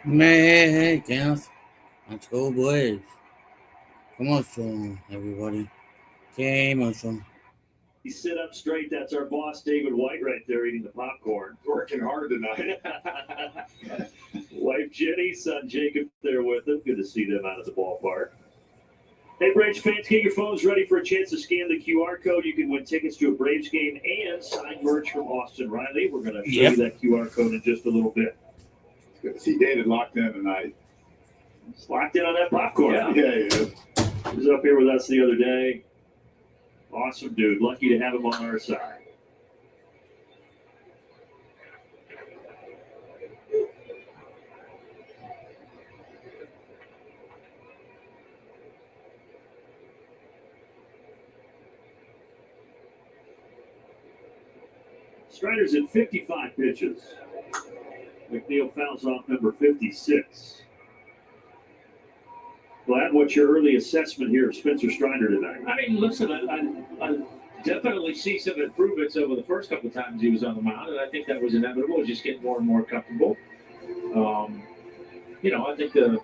Man, Kenneth, let's go, boys. Come on, son, everybody. Game on, son. Sit up straight. That's our boss, David White, right there eating the popcorn. Working hard tonight. Wife Jenny, son Jacob there with him. Good to see them out of the ballpark. Hey, Braves fans, get your phones ready for a chance to scan the QR code. You can win tickets to a Braves game and signed merch from Austin Riley. We're going to show you that QR code in just a little bit. It's good to see David locked in tonight. He's locked in on that popcorn. Yeah, he is. He was up here with us the other day. Awesome dude. Lucky to have him on our side. Strider's at 55 pitches. McNeil fouls off number 56. Glad, what's your early assessment here of Spencer Strider tonight? I mean, listen, I definitely see some improvements over the first couple of times he was on the mound, and I think that was inevitable. Just getting more and more comfortable. I think the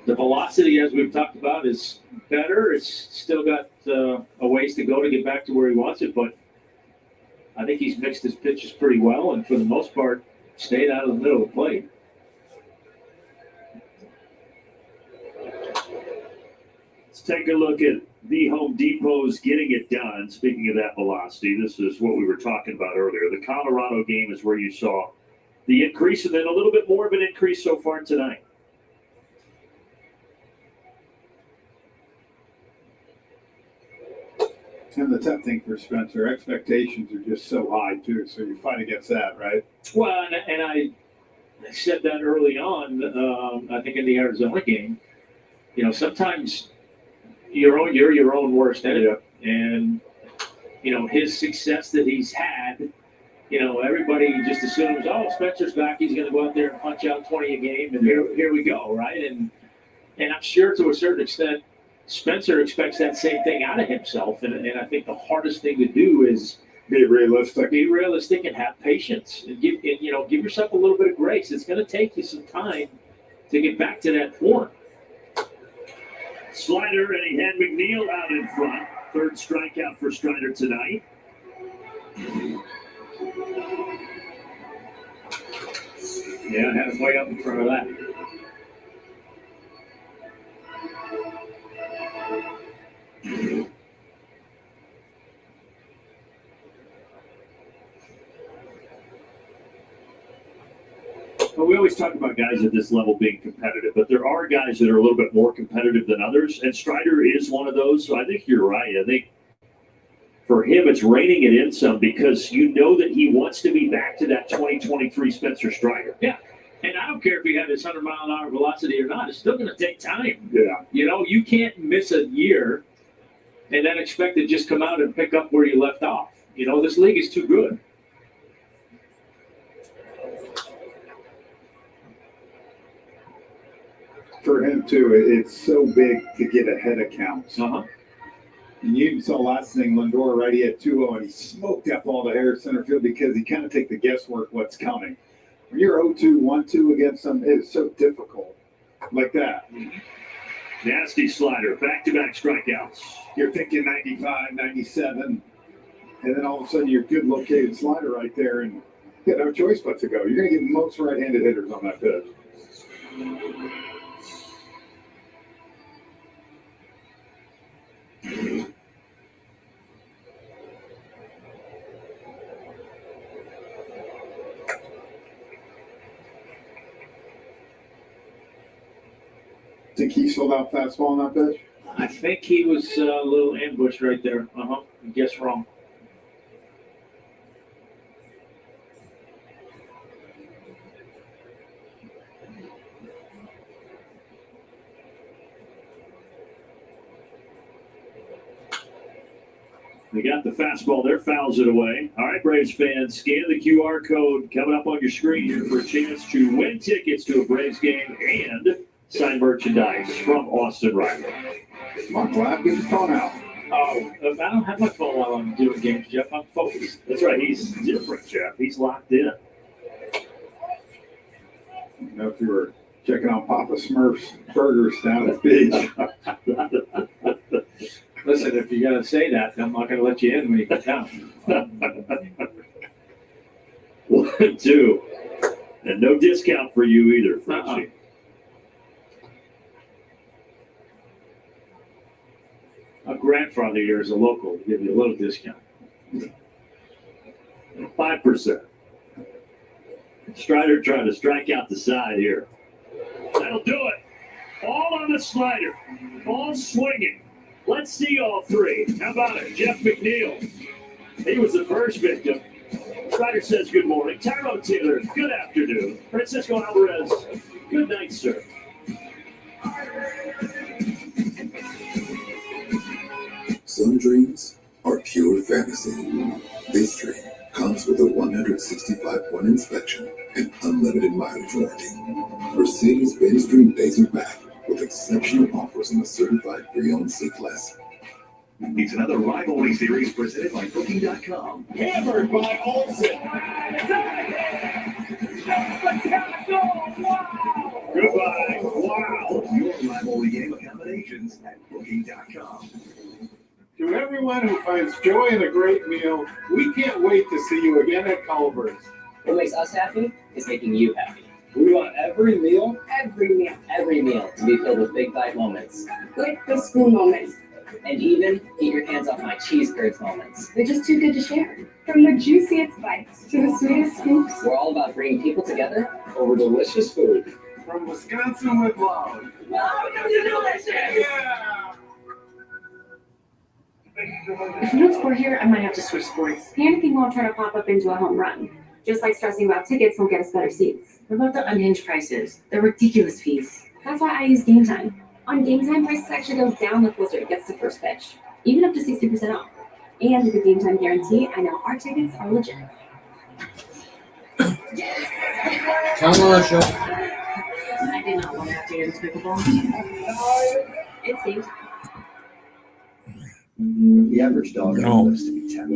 velocity, as we've talked about, is better. It's still got a ways to go to get back to where he wants it, but I think he's mixed his pitches pretty well, and for the most part, stayed out of the middle of the plate. Let's take a look at the Home Depot's getting it done. Speaking of that velocity, this is what we were talking about earlier. The Colorado game is where you saw the increase, and then a little bit more of an increase so far tonight. And the tough thing for Spencer, expectations are just so high, too. So you fight against that, right? Well, and I said that early on, I think in the Arizona game. Sometimes you're your own worst enemy. Yeah. And, his success that he's had, everybody just assumes, oh, Spencer's back. He's going to go out there and punch out 20 a game. And here we go, right? And I'm sure to a certain extent, Spencer expects that same thing out of himself, and I think the hardest thing to do is be realistic and have patience, and give yourself a little bit of grace. It's going to take you some time to get back to that form. Slider, and he had McNeil out in front. Third strikeout for Strider tonight. Yeah, I had him way up in front of that. Well, we always talk about guys at this level being competitive, but there are guys that are a little bit more competitive than others, and Strider is one of those. So I think you're right. I think for him, it's reining it in some because you know that he wants to be back to that 2023 Spencer Strider. Yeah. And I don't care if he had his 100-mile-an-hour velocity or not. It's still going to take time. Yeah. You can't miss a year and then expect to just come out and pick up where you left off. This league is too good. For him, too. It's so big to get ahead of counts. Uh-huh. And you saw last thing, Lindor right at 2-0, and he smoked that ball to Harris center field because he kind of take the guesswork what's coming. When you're 0-2, 1-2 against them, it's so difficult like that. Mm-hmm. Nasty slider, back-to-back strikeouts. You're thinking 95, 97, and then all of a sudden you're good located slider right there, and you got no choice but to go. You're going to get most right-handed hitters on that pitch. Think he sold out fastball on that pitch? I think he was a little ambushed right there. I guess wrong. They got the fastball there, fouls it away. All right, Braves fans, scan the QR code coming up on your screen here for a chance to win tickets to a Braves game and signed merchandise from Austin Riley. Come on, Glad, get your phone out. Oh, I don't have my phone while I'm doing games, Jeff. I'm focused. That's right. He's different, Jeff. He's locked in. don't know if you were checking on Papa Smurf's burgers down at the beach. Listen, if you're going to say that, I'm not going to let you in when you get down. 1, 2. And no discount for you either, Frenchie. A grandfather here is a local to give you a little discount. 5%. Strider trying to strike out the side here. That'll do it. All on the slider. All swinging. Let's see all three. How about it? Jeff McNeil. He was the first victim. Strider says good morning. Tyrone Taylor, good afternoon. Francisco Alvarez, good night, sir. Some dreams are pure fantasy. This dream comes with a 165-point inspection and unlimited mileage warranty. Mercedes-Benz Dream Days are back with exceptional offers on the certified pre-owned C-Class. It's another rivalry series presented by Booking.com. Hammered by Olsen. Goodbye. Wow. Your rivalry game accommodations at Booking.com. To everyone who finds joy in a great meal, we can't wait to see you again at Culver's. What makes us happy is making you happy. We want every meal Every meal to be filled with big bite moments. Like the spoon moments. And even get your hands off my cheese curds moments. They're just too good to share. From the juiciest bites to the sweetest scoops. We're all about bringing people together. over delicious food. From Wisconsin with love. If you don't score here, I might have to switch sports. Panicking won't try to pop up into a home run. Just like stressing about tickets won't get us better seats. What about the unhinged prices? The ridiculous fees. That's why I use Game Time. On Game Time, prices actually go down the closer it gets to first pitch, even up to 60% off. And with the Game Time guarantee, I know our tickets are legit. Commercial. I did not want to have to get into pickleball. It's Game Time. The average dog No. lives to be 10. At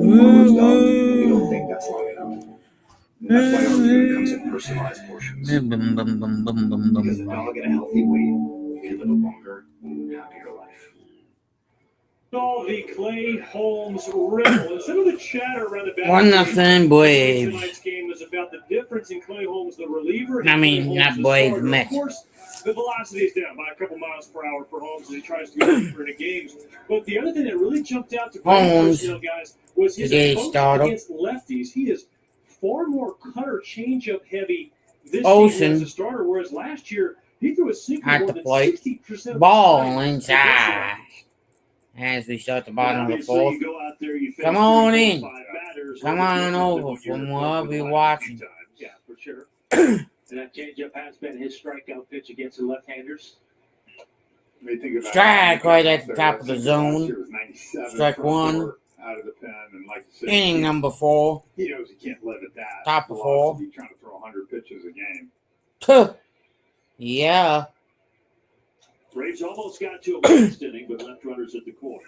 the farmer's dog, we don't think that's long enough. That's why our food comes in personalized portions. Because a dog at a healthy weight can live a longer, happier life. All the Clay Holmes riddle and some of the chatter around the back. 1-0 Braves. Tonight's game was about the difference in Clay Holmes, the reliever. I mean, Clay not Holmes, the Braves, starter. Mets. Of course, the velocity is down by a couple miles per hour for Holmes as he tries to go deeper into games. But the other thing that really jumped out to Holmes, guys was his today's approach starter. against lefties. He is far more cutter changeup heavy this Olsen. season as a starter, whereas last year he threw a sinker At more the than plate. 60% of the Ball time. inside. As we start the bottom of the Obviously, fourth. you go out there, you face Come on 3, 4, in. 5 batters, Come little on different over than what from you're wherever with you're the last watching. few times. Yeah, for sure. And that changeup has been his strikeout pitch against the left-handers. They think about Strike it. right at the top of the Last zone. year was 97 Strike front one. door out of the pen, and like you said, Inning number 4. he knows he can't live at that. Top of velocity, 4. Trying to throw 100 pitches a game. Tuh. Yeah. Braves almost got to a last inning, but left runners at the corner.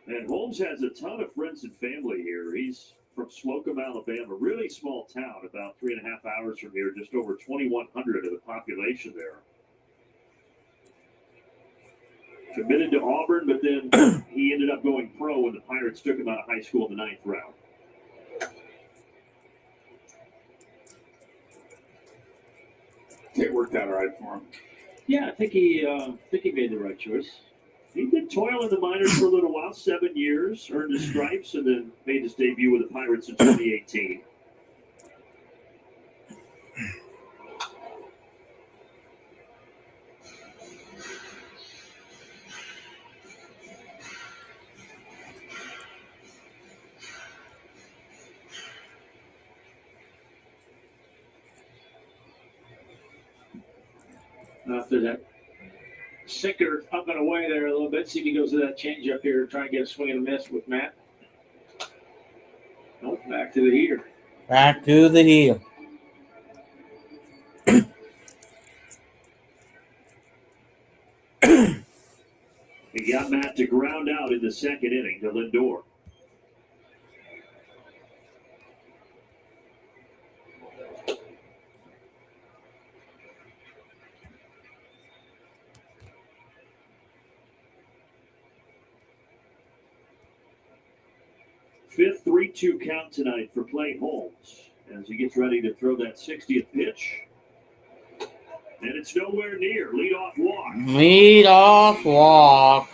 And Holmes has a ton of friends and family here. He's from Slocum, Alabama, really small town, about 3.5 hours from here, just over 2,100 of the population there. Committed to Auburn, but then he ended up going pro when the Pirates took him out of high school in the 9th round. It worked out all right for him. Yeah, I think he made the right choice. He did toil in the minors for a little while, 7 years, earned his stripes, and then made his debut with the Pirates in 2018. After that sinker up and away there a little bit, see if he goes to that changeup here, try and get a swing and a miss with Matt. Nope, back to the heater. Back to the heel. He got Matt that to ground out in the second inning to Lindor. Fifth 3-2 count tonight for Clay Holmes as he gets ready to throw that 60th pitch. And it's nowhere near. Leadoff walk. Leadoff walk.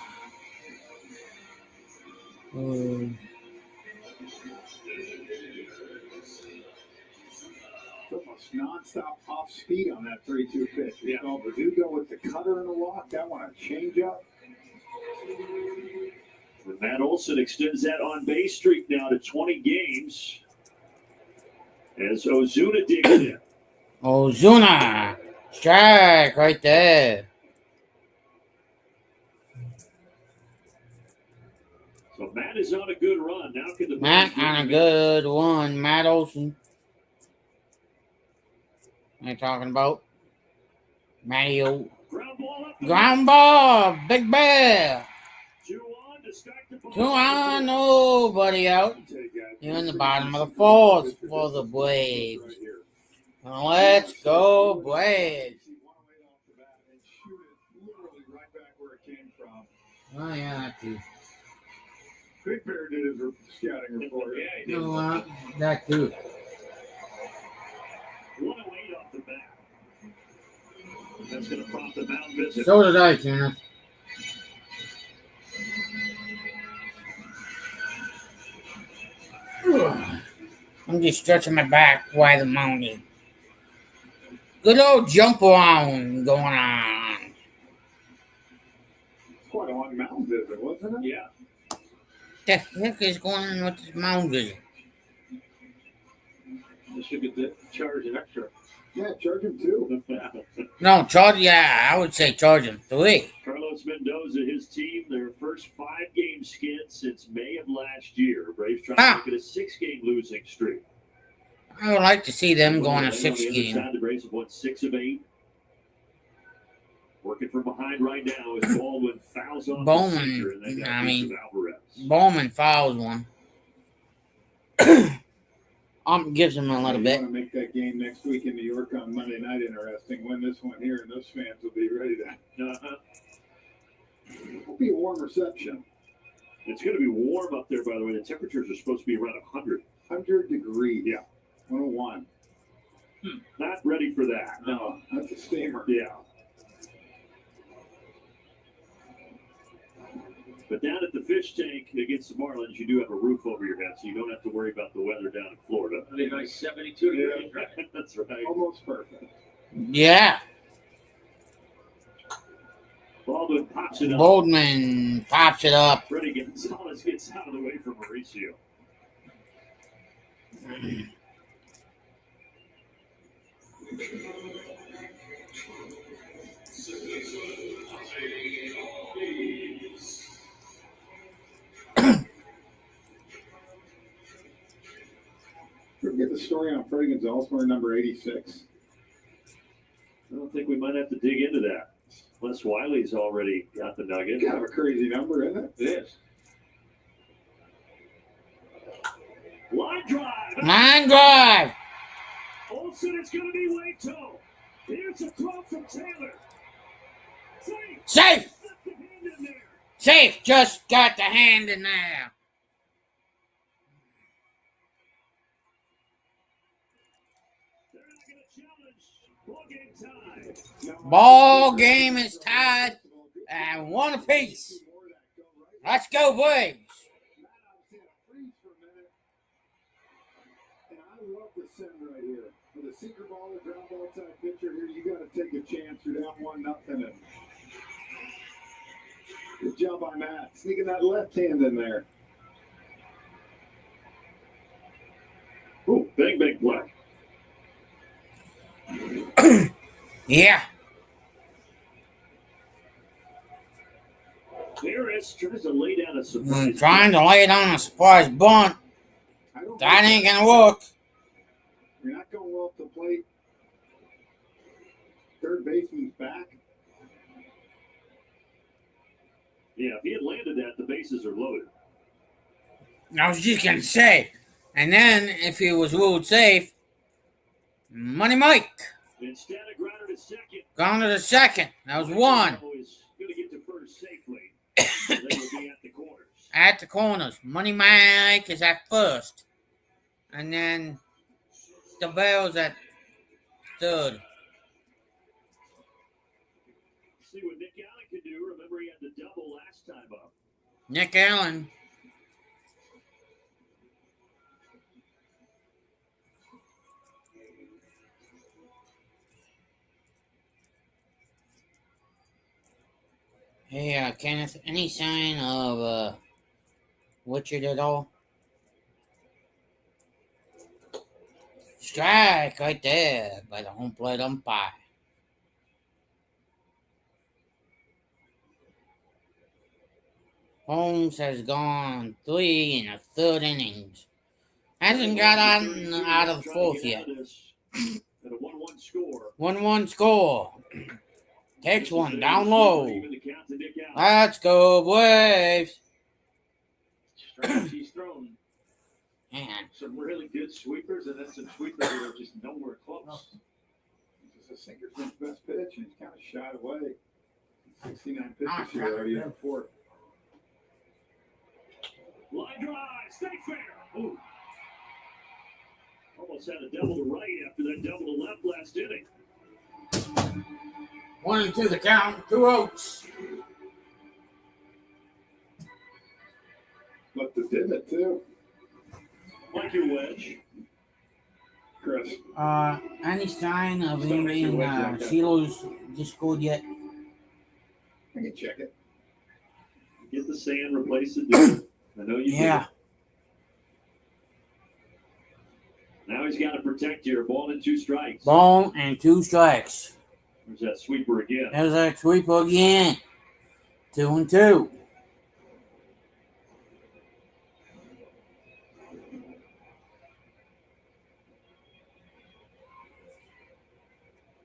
Almost nonstop off speed on that 3-2 pitch. Yeah. Verdugo with the cutter and the walk. That one a changeup. And Matt Olson extends that on-base streak now to 20 games as Ozuna digs in. Ozuna. Strike right there. So Matt is on a good run. Now can the Matt Braves on a get good one. Matt Olson. What are you talking about? Matty O. ground ball up the Ground ball. Big Bear. 2 on to start the ball. 2 on. Nobody out. You're in the bottom of the fourth for the Braves. Let's go, Braves. Oh, yeah, that too. Big Bear did his scouting report. Yeah, he You did. know what? That too. 108 off the bat. That's going to prompt the mound visit. So did I, Kenneth. I'm just stretching my back while the mountain. Good old jump around going on. Quite a long mound visit, wasn't it? Yeah. The heck is going on with this mound visit? They should get the charge an extra. Yeah, charge him too. No, charge. Yeah, I would say charge him 3. Carlos Mendoza, his team, their first 5-game skid since May of last year. Braves trying to make it a 6-game losing streak. I would like to see them go on a On the other 6-game. side, the Braves have won 6 of 8. Working from behind right now is Baldwin fouls off Bowman, the center, and they got I mean, Alvarez. Bowman fouls one. Gives him a little bit. You want to make that game next week in New York on Monday night interesting. Win this one here, and those fans will be ready to. It'll be a warm reception. It's going to be warm up there, by the way. The temperatures are supposed to be around 100. 100 degrees. Yeah. 101. Not ready for that. No, that's a steamer. Yeah. But down at the fish tank against the Marlins, you do have a roof over your head, so you don't have to worry about the weather down in Florida. It'll be a nice 72 degrees, right? That's right. Almost perfect. Yeah. Baldwin pops it up. Boldman pops it up. Freddie Gonzalez gets out of the way from Mauricio. Did we get the story on Freddie Gonzalez wearing number 86? I don't think we might have to dig into that. Les Wiley's already got the nugget. Kind of a crazy number, isn't it? It is. Line drive. Line drive. Olsen, it's going to be Waito. Here's a throw from Taylor. Safe. Safe. Got the hand in there. Safe. Just got the hand in there. They're not going to challenge. Ball game tied. Ball game is tied and 1 apiece. Let's go, Braves. And I love the send right here. With a sinker ball or ground ball type pitcher here, you got to take a chance. You're down 1-0. And good job by Matt. Sneaking that left hand in there. Ooh, big play. Yeah. Harris tries to lay down a surprise. Trying to lay it on a surprise bunt. That ain't going to work. You're not going well up the plate. Third baseman's back. Yeah, if he had landed that, the bases are loaded. I was just gonna say. And then if he was ruled safe, Money Mike. Instead of grounded to second. Gone to the second. That was one. Is going to get to first safely. They will be at the corners. At the corners. Money Mike is at first. And then the Bell's at third. See what Nick Allen can do. Remember, he had the double last time up. Nick Allen. Hey, Kenneth, any sign of Richard at all? Strike right there by the home plate umpire. Holmes has gone 3 1/3 innings. Hasn't got out of the fourth yet. At a 1-1 score. 1-1 score. Takes one down low. Let's go, Braves. Strikes he's thrown. Man. Some really good sweepers, and then some sweepers that are just nowhere close. This is a sinker's best pitch, and he's kind of shot away. 69 pitches here already in the fourth. Line drive, stay fair. Ooh. Almost had a double to right after that double to left last inning. 1-2 the count, 2 outs. Left the divot, too. Like your wedge. Chris. Any sign of him in Shiloh's Discord yet? I can check it. Get the sand, replace the divot. I know you Yeah. Did. Now he's got to protect here. Ball and 2 strikes. Ball and 2 strikes. There's that sweeper again. There's that sweeper again. 2-2.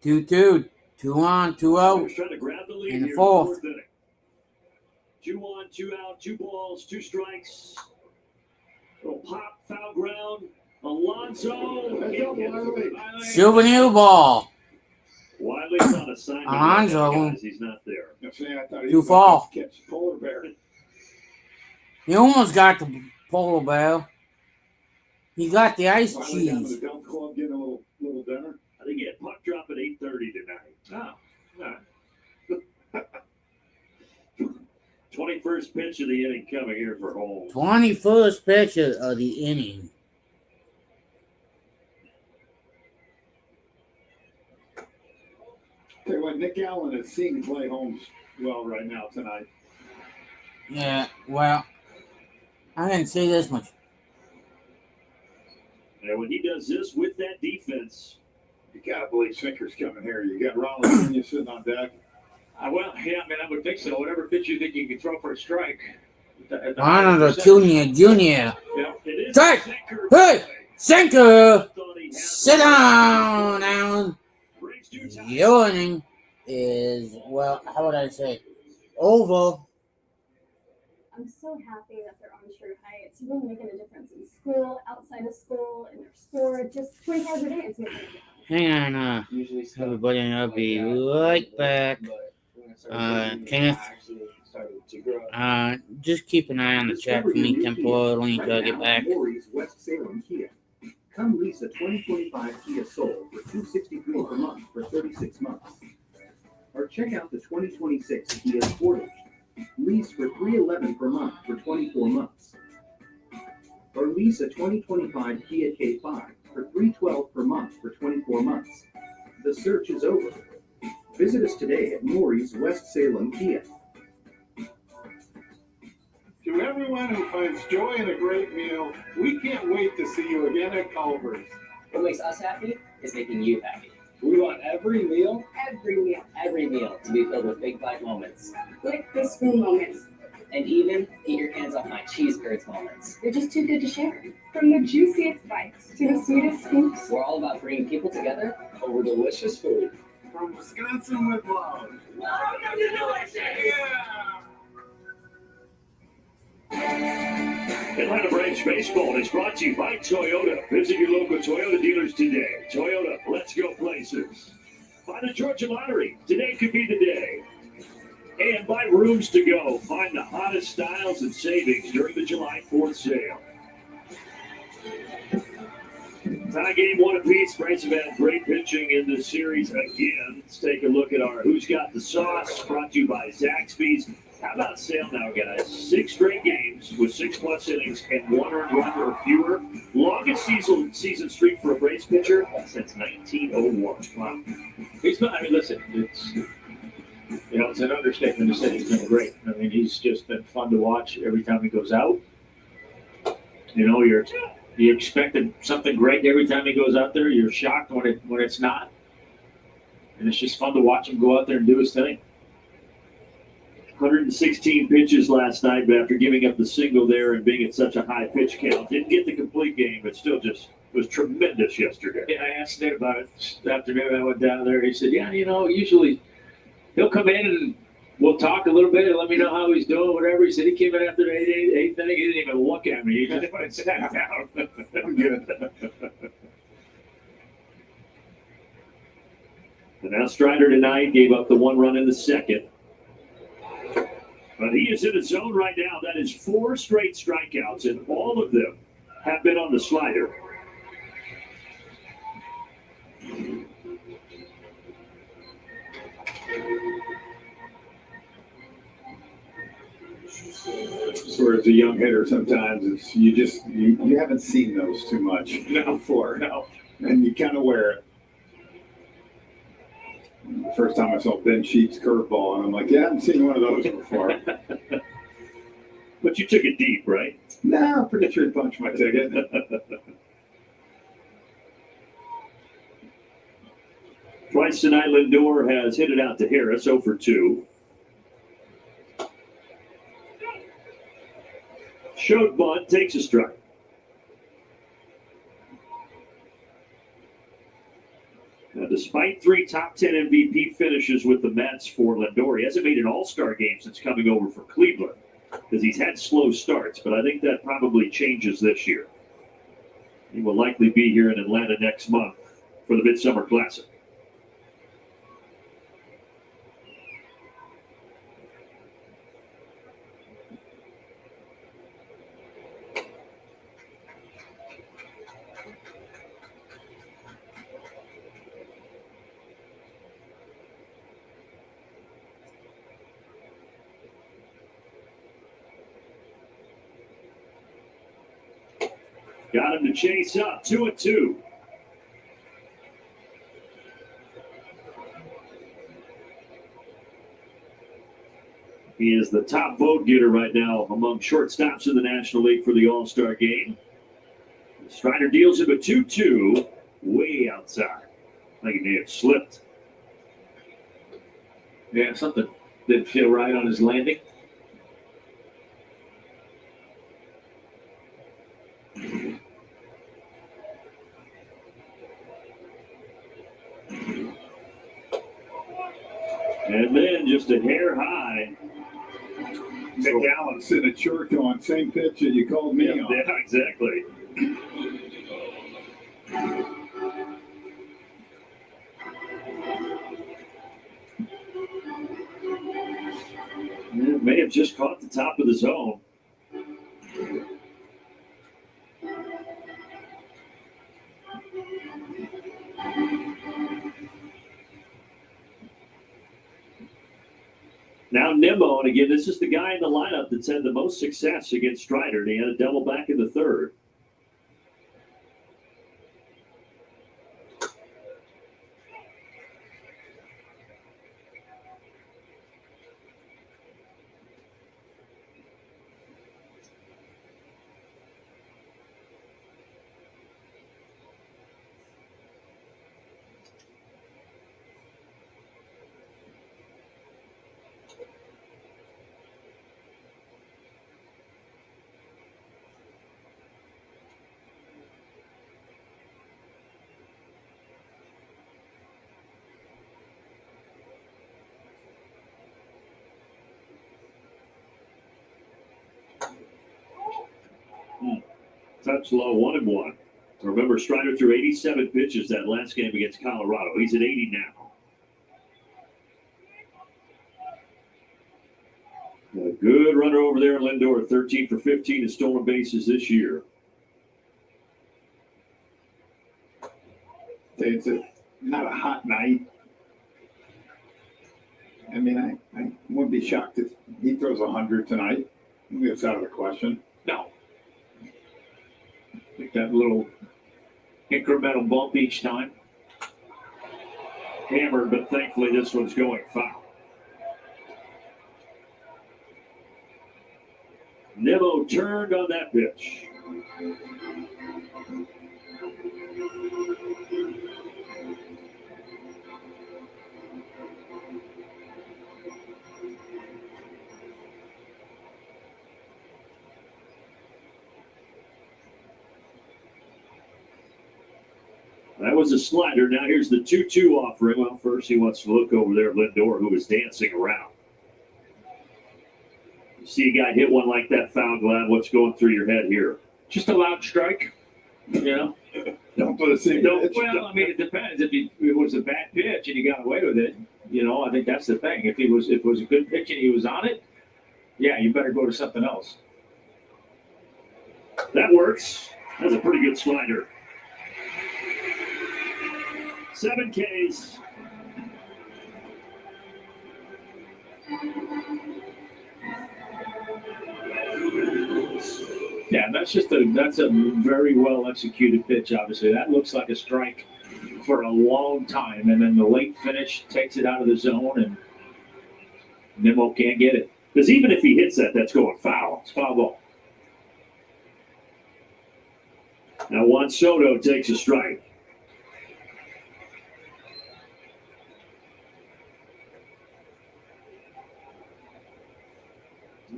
Two, 2 on, 2 out. Trying to grab the lead in the here fourth. inning. 2 on, 2 out, 2 balls, 2 strikes. Little pop, foul ground. Alonso. Souvenir ball. Wiley's on assignment. Alonso. He's not there. Too far. Catch polar bear. He almost got the polar bear. He got the ice Wiley down to cheese. the dump club getting a little dinner. I think he had puck drop at 8:30 tonight. Oh, 21st pitch of the inning coming here for Holmes. 21st pitch of the inning. Tell you what, Nick Allen is seeing Clay Holmes well right now tonight. Yeah, well, I didn't see this much. And when he does this with that defense, You gotta believe sinker's coming here. You got Ronald Jr. sitting on deck. Well, yeah, I mean, I would think so. Whatever pitch you think you can throw for a strike. Ronald Jr. Yeah. it is Strike! sinker. Hey! Sinker! Thought he had Sit down, Allen. Brings 2 ties. Your inning is, well, how would I say? Over. I'm so happy that they're on True Heights. It's really making a difference in school, outside of school, in their sport, just 24 hours a day. It's making a difference. Hang on, everybody, I'll be right back. Kenneth, just keep an eye on the chat for me temporarily until I get back. Lori's West Salem Kia. Come lease a 2025 Kia Soul for $263 per month for 36 months. Or check out the 2026 Kia Sportage. Lease for $311 per month for 24 months. Or lease a 2025 Kia K5 for $312 per month for 24 months. The search is over. Visit us today at Maury's West Salem Kia. To everyone who finds joy in a great meal, we can't wait to see you again at Culver's. What makes us happy is making you happy. We want every meal. Every meal to be filled with big bite moments. Like the spoon moments. And even get your hands off my cheese curds moments. They're just too good to share. From the juiciest bites to the sweetest scoops. We're all about bringing people together. Over delicious food. From Wisconsin with love. Welcome to delicious. Yeah. Atlanta Braves baseball is brought to you by Toyota. Visit your local Toyota dealers today. Toyota, let's go places. By the Georgia Lottery, today could be the day. And by Rooms to Go, find the hottest styles and savings during the July 4th sale. Tie game 1 apiece. Braves have had great pitching in this series again. Let's take a look at our Who's Got the Sauce, brought to you by Zaxby's. How about Sale now, guys? 6 straight games with 6+ innings and 1 earned run or fewer. Longest season streak for a Braves pitcher since 1901. Wow. He's not, I mean, listen, it's an understatement to say he's been great. I mean, he's just been fun to watch every time he goes out. You expected something great every time he goes out there. You're shocked when it's not. And it's just fun to watch him go out there and do his thing. 116 pitches last night, but after giving up the single there and being at such a high pitch count, didn't get the complete game, but still just was tremendous yesterday. Yeah, I asked Nate about it this afternoon. I went down there. He said, usually he'll come in and we'll talk a little bit and let me know how he's doing, whatever. He said he came in after the eighth inning. He didn't even look at me. He just went and sat down. I'm good. And now Strider tonight gave up the 1 run in the second. But he is in his zone right now. That is 4 straight strikeouts, and all of them have been on the slider. So as a young hitter, sometimes it's you haven't seen those too much before. No. And you kind of wear it. The first time I saw Ben Sheep's curveball, and I'm like, yeah, I haven't seen one of those before. But you took it deep, right? Nah, I'm pretty sure he punched my ticket. Twice tonight, Lindor has hit it out to Harris, 0 for 2. Showed bunt, takes a strike. Now, despite 3 top 10 MVP finishes with the Mets for Lindor, he hasn't made an all-star game since coming over for Cleveland because he's had slow starts, but I think that probably changes this year. He will likely be here in Atlanta next month for the Midsummer Classic. Got him to chase up, 2-2. He is the top vote getter right now among shortstops in the National League for the All-Star game. Strider deals him a 2-2, way outside. I think he may have slipped. Yeah, something didn't feel right on his landing. And then just a hair high. McAllen sent a short on same pitch that you called me on. Yeah, exactly. It may have just caught the top of the zone. Now Nimmo, and again, this is the guy in the lineup that's had the most success against Strider, and he had a double back in the third. Touch low, 1-1. Remember, Strider threw 87 pitches that last game against Colorado. He's at 80 now. A good runner over there, Lindor, 13 for 15 in stolen bases this year. It's not a hot night. I mean, I wouldn't be shocked if he throws 100 tonight. It's out of the question. No. I think that little incremental bump each time. Hammered, but thankfully this one's going foul. Nimmo turned on that pitch. That was a slider. Now here's the 2-2 offering. Well, first he wants to look over there at Lindor, who is dancing around. You see a guy hit one like that, foul glad. What's going through your head here? Just a loud strike, you know? Don't put a single pitch. Well, I mean, it depends. If it was a bad pitch and he got away with it, you know, I think that's the thing. If it was a good pitch and he was on it, yeah, you better go to something else. That works. That's a pretty good slider. 7 Ks. Yeah, that's a very well executed pitch. Obviously, that looks like a strike for a long time, and then the late finish takes it out of the zone, and Nimmo can't get it. Because even if he hits that, that's going foul. It's foul ball. Now Juan Soto takes a strike.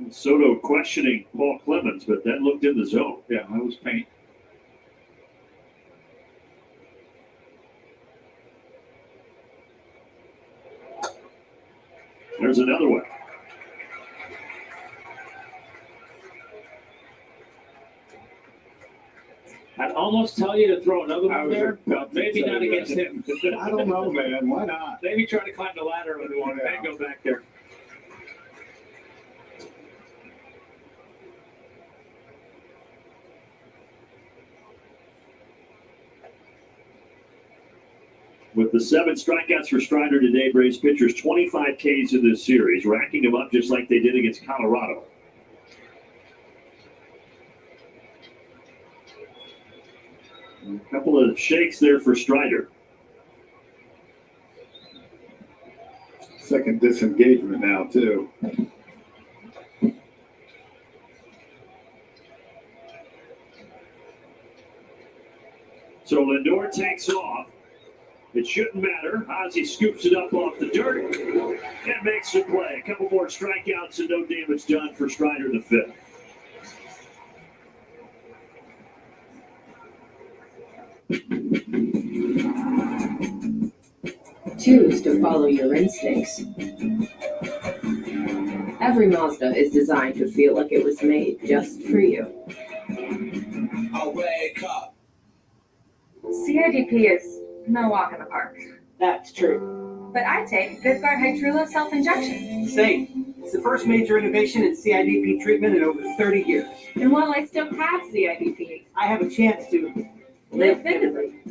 Soto questioning Paul Clemens, but that looked in the zone. Yeah, that was paint. There's another one. I'd almost tell you to throw another one there, but maybe not against him. I don't know, man. Why not? Maybe try to climb the ladder with one and go back there. With the 7 strikeouts for Strider today, Braves pitchers 25 Ks in this series, racking them up just like they did against Colorado. A couple of shakes there for Strider. Second disengagement now, too. So Lindor takes off. It shouldn't matter. Ozzie scoops it up off the dirt and makes the play. A couple more strikeouts and no damage done for Strider in the 5th. Choose to follow your instincts. Every Mazda is designed to feel like it was made just for you. I wake up. CIDP is no walk in the park. That's true. But I take VivGuard Hytrulo self-injection. Same. It's the first major innovation in CIDP treatment in over 30 years. And while I still have CIDP, I have a chance to live vividly.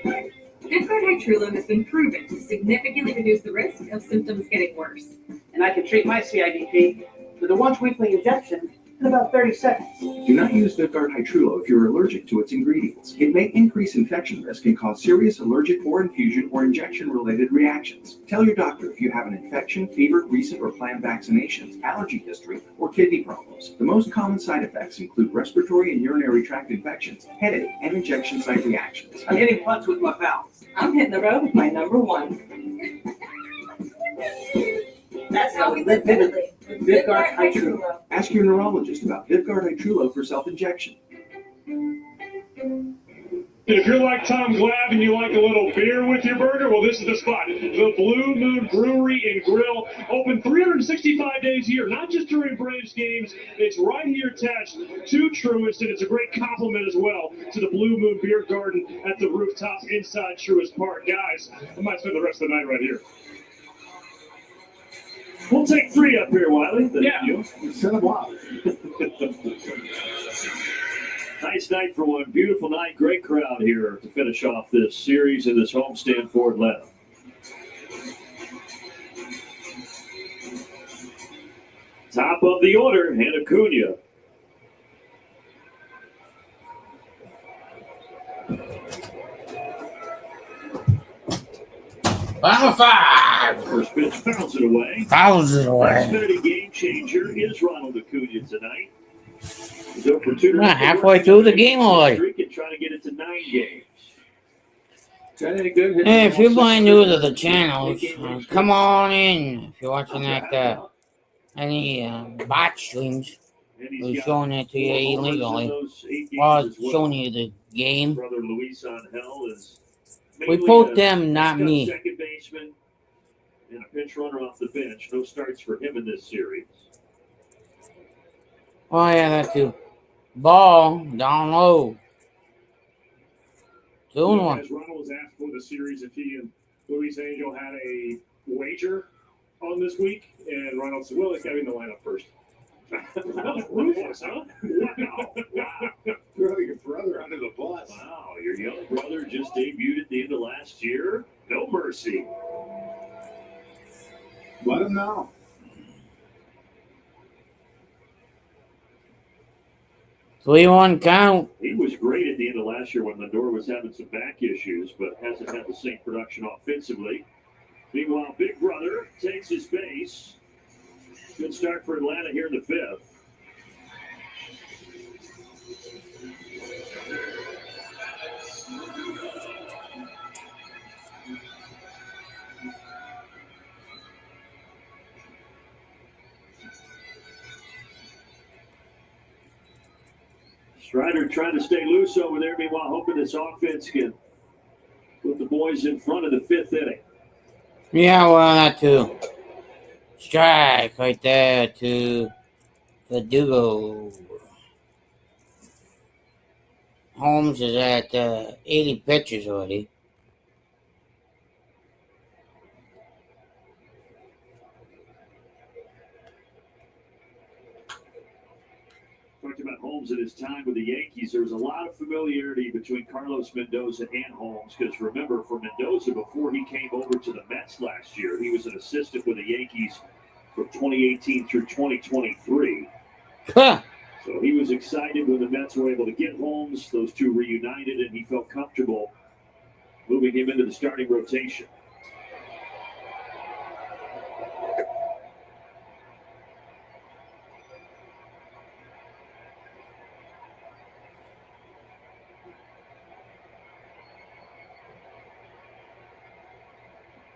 VivGuard Hytrulo has been proven to significantly reduce the risk of symptoms getting worse. And I can treat my CIDP with a once-weekly injection in about 30 seconds. Do not use VivGuard Hytrulo if you're allergic to its ingredients. It may increase infection risk and cause serious allergic or infusion or injection-related reactions. Tell your doctor if you have an infection, fever, recent or planned vaccinations, allergy history, or kidney problems. The most common side effects include respiratory and urinary tract infections, headache, and injection site reactions. I'm hitting putts with my pals. I'm hitting the road with my number 1. That's how we live vividly. VivGuard Hytrulo. Ask your neurologist about VivGuard Hytrulo for self-injection. If you're like Tom Glab and you like a little beer with your burger, well, this is the spot. The Blue Moon Brewery and Grill, open 365 days a year, not just during Braves games. It's right here attached to Truist, and it's a great compliment as well to the Blue Moon Beer Garden at the rooftop inside Truist Park. Guys, I might spend the rest of the night right here. We'll take 3 up here, Wiley. Thank you. Send them off. Nice night for one. Beautiful night. Great crowd here to finish off this series in this homestand for Atlanta. Top of the order, and Acuna. Final 5. First pitch fouls it away. Fouls it away. Xfinity game changer is Ronald Acuna tonight. We're halfway through the game already. Trying to get it to 9 games. Hey, if you're brand new to the channel, come on in. If you're watching that any bot streams, we're showing it to you illegally. While showing you the game. Brother Luis Angel is We post them, not me. Second baseman and a pinch runner off the bench. No starts for him in this series. Oh yeah, that too. Ball down low. 2-1. As Ronald was asked for the series if he and Luis Angel had a wager on this week, and Ronald said, well, it's got to be in the lineup first. Ruthless, huh? Wow. Throwing your brother under the bus. Wow, your young brother just debuted at the end of last year. No mercy. Let him know. 3-1 count. He was great at the end of last year when Lindor was having some back issues, but hasn't had the same production offensively. Meanwhile, Big Brother takes his base. Good start for Atlanta here in the 5th. Strider trying to stay loose over there, meanwhile hoping this offense can put the boys in front of the 5th inning. Yeah, well, that too. Strike right there to the Dugo. Holmes is at 80 pitches already. Talked about Holmes at his time with the Yankees. There was a lot of familiarity between Carlos Mendoza and Holmes because remember, for Mendoza, before he came over to the Mets last year, he was an assistant with the Yankees from 2018 through 2023. Huh. So he was excited when the Mets were able to get Holmes. Those two reunited, and he felt comfortable moving him into the starting rotation.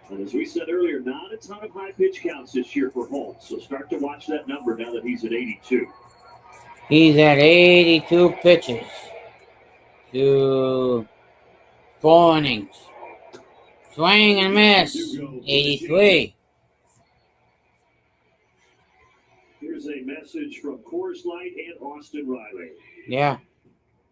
And as we said earlier, not a ton of high pitch counts this year for Holmes. So start to watch that number now that he's at 82. He's at 82 pitches to 4 innings. Swing and miss. 83. Here's a message from Coors Light and Austin Riley. Yeah.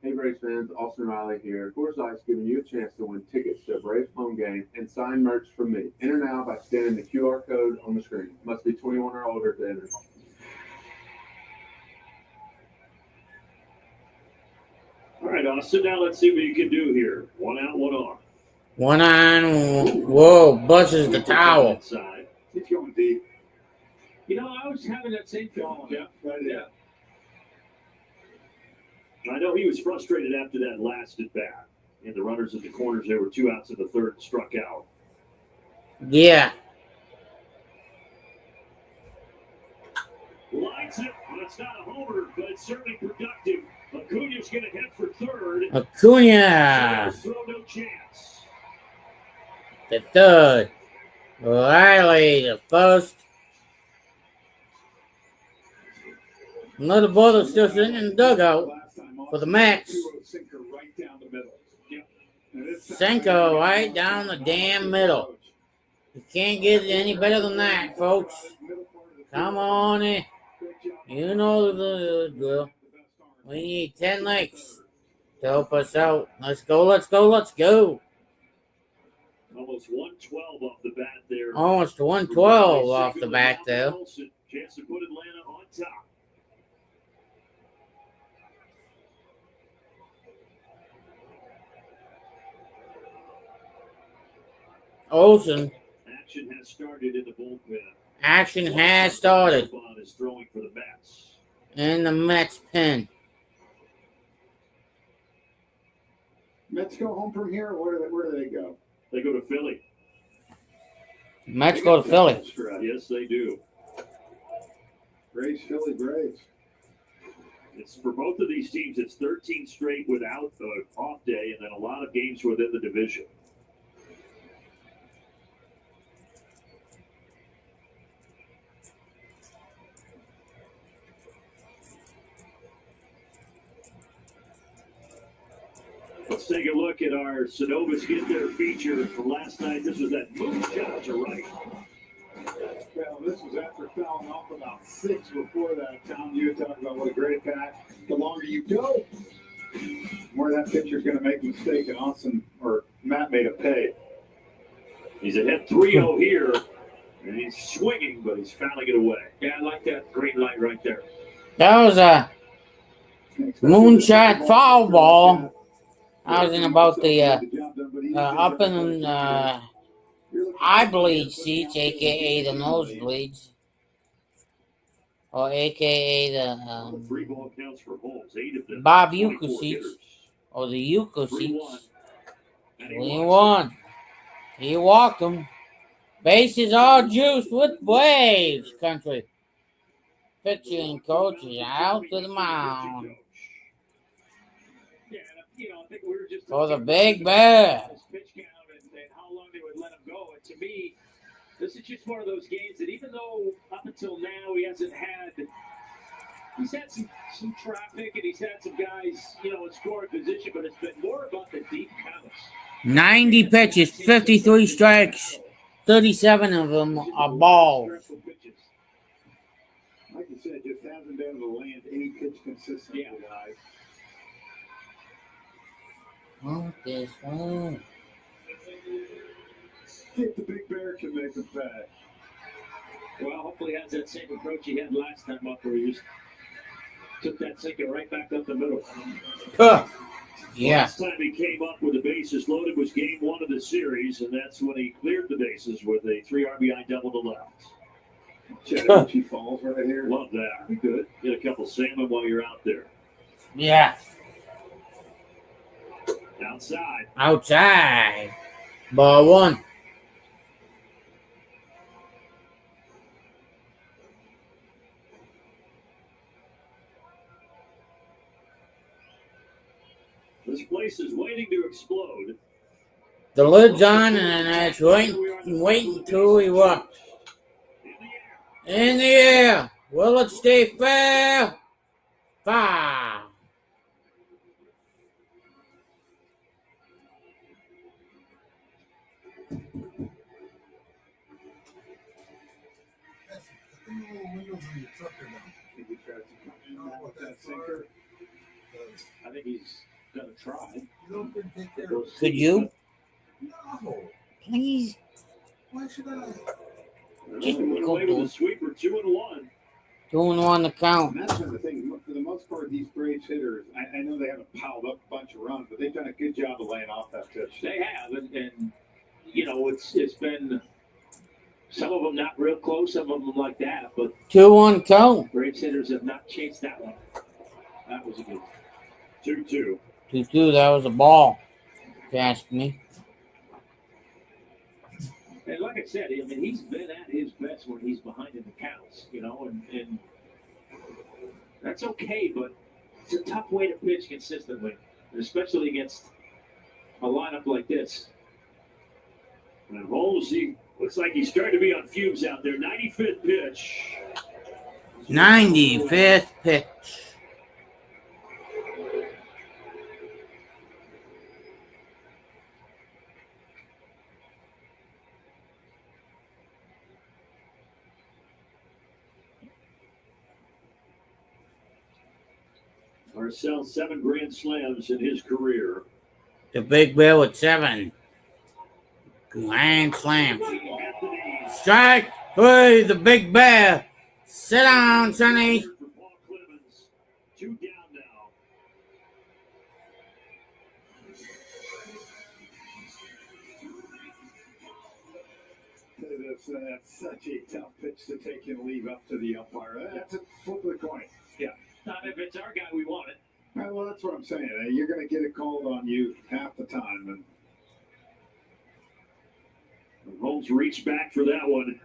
Hey Braves fans, Austin Riley here. Coors Light's giving you a chance to win tickets to a Braves home game and signed merch from me. Enter now by scanning the QR code on the screen. Must be 21 or older to enter. All right, Austin, now let's see what you can do here. 1 out, 1 on. 1 on. Whoa, buzzes the towel. He's going deep. You know, I was having that same feeling. Yeah, right. Yeah. I know he was frustrated after that last at bat. And the runners at the corners, there were 2 outs in the 3rd and struck out. Yeah. Lights it. Well, it's not a homer, but it's certainly productive. Acuna's going to head for 3rd. Acuna. Throw no chance. The 3rd. Riley, the 1st. Another brother still sitting in the dugout for the Mets. Sinker right down the middle. Yep. Sinker right down the damn middle. You can't get it any better than that, folks. Come on in. You know the drill. We need 10 licks to help us out. Let's go, let's go, let's go. Almost 112 off the bat there. Almost 112 off the bat there. Chance to put Atlanta on top. Olsen. Action has started in the bullpen. Action has started. Is throwing for the Mets. In the Mets pen. Mets go home from here, or where do they go? They go to Philly. Mets go to Philly. Yes, they do. Braves, Philly, Braves. It's for both of these teams. It's 13 straight without an off day, and then a lot of games within the division. Let's take a look at our Synovus Get There feature from last night. This was that moonshot to right. Well, this was after fouling off about 6 before that. Tom, you were talking about what a great bat. The longer you go, the more that pitcher's going to make a mistake. And Austin or Matt made a pay. He's ahead 3-0 here, and he's swinging, but he's fouling it away. Yeah, I like that green light right there. That was a moonshot foul ball. I was in about the up in eye bleed seats, aka the nosebleeds, or aka the Bob Uecker seats, or the Uecker seats. 3-1. He walked him. Bases all juiced with waves, country. Pitching coach is out to the mound. For the Big Bear. How long they would let him go. And to me, this is just one of those games that even though up until now he's had some traffic and he's had some guys, in scoring position, but it's been more about the deep counts. 90 pitches, 53 strikes, 37 of them are balls. Like you said, just hasn't been able to land any pitch consistently, guys. Oh, this one. Think the Big Bear can make a back. Well, hopefully he has that same approach he had last time up where he just took that sinker right back up the middle. Yeah. Last time he came up with the bases loaded was game 1 of the series, and that's when he cleared the bases with a 3 RBI double to left. She falls right here. Love that. Good. Get a couple salmon while you're out there. Yeah. Outside. Outside. Ball 1. This place is waiting to explode. The lid's on and it's waiting to erupt. In the air. Will it stay fair? Foul. I think he's gonna try. Could you? No. Please. Why should I? Just Went go away with a do sweeper, 2-1. 2-1 to count. And that's the thing. For the most part, these Braves hitters, I know they haven't piled up a bunch of runs, but they've done a good job of laying off that pitch. They have, and it's been some of them not real close, some of them like that, but 2-1 count. Braves hitters have not chased that one. That was a good 2-2. 2-2. That was a ball. If you ask me. And like I said, I mean, he's been at his best when he's behind in the counts, and that's okay, but it's a tough way to pitch consistently, especially against a lineup like this. And Holmes, he looks like he's starting to be on fumes out there. 95th pitch. 95th pitch. Marcel, 7 grand slams in his career. The Big Bear with 7 grand slams. Strike. Hey, the Big Bear. Sit down, Sonny. 2 down now. That's such a tough pitch to take and leave up to the umpire. That's a flip of the coin. Yeah. Not if it's our guy, we want it. Well, that's what I'm saying. You're going to get it called on you half the time. And Holmes reached back for that one.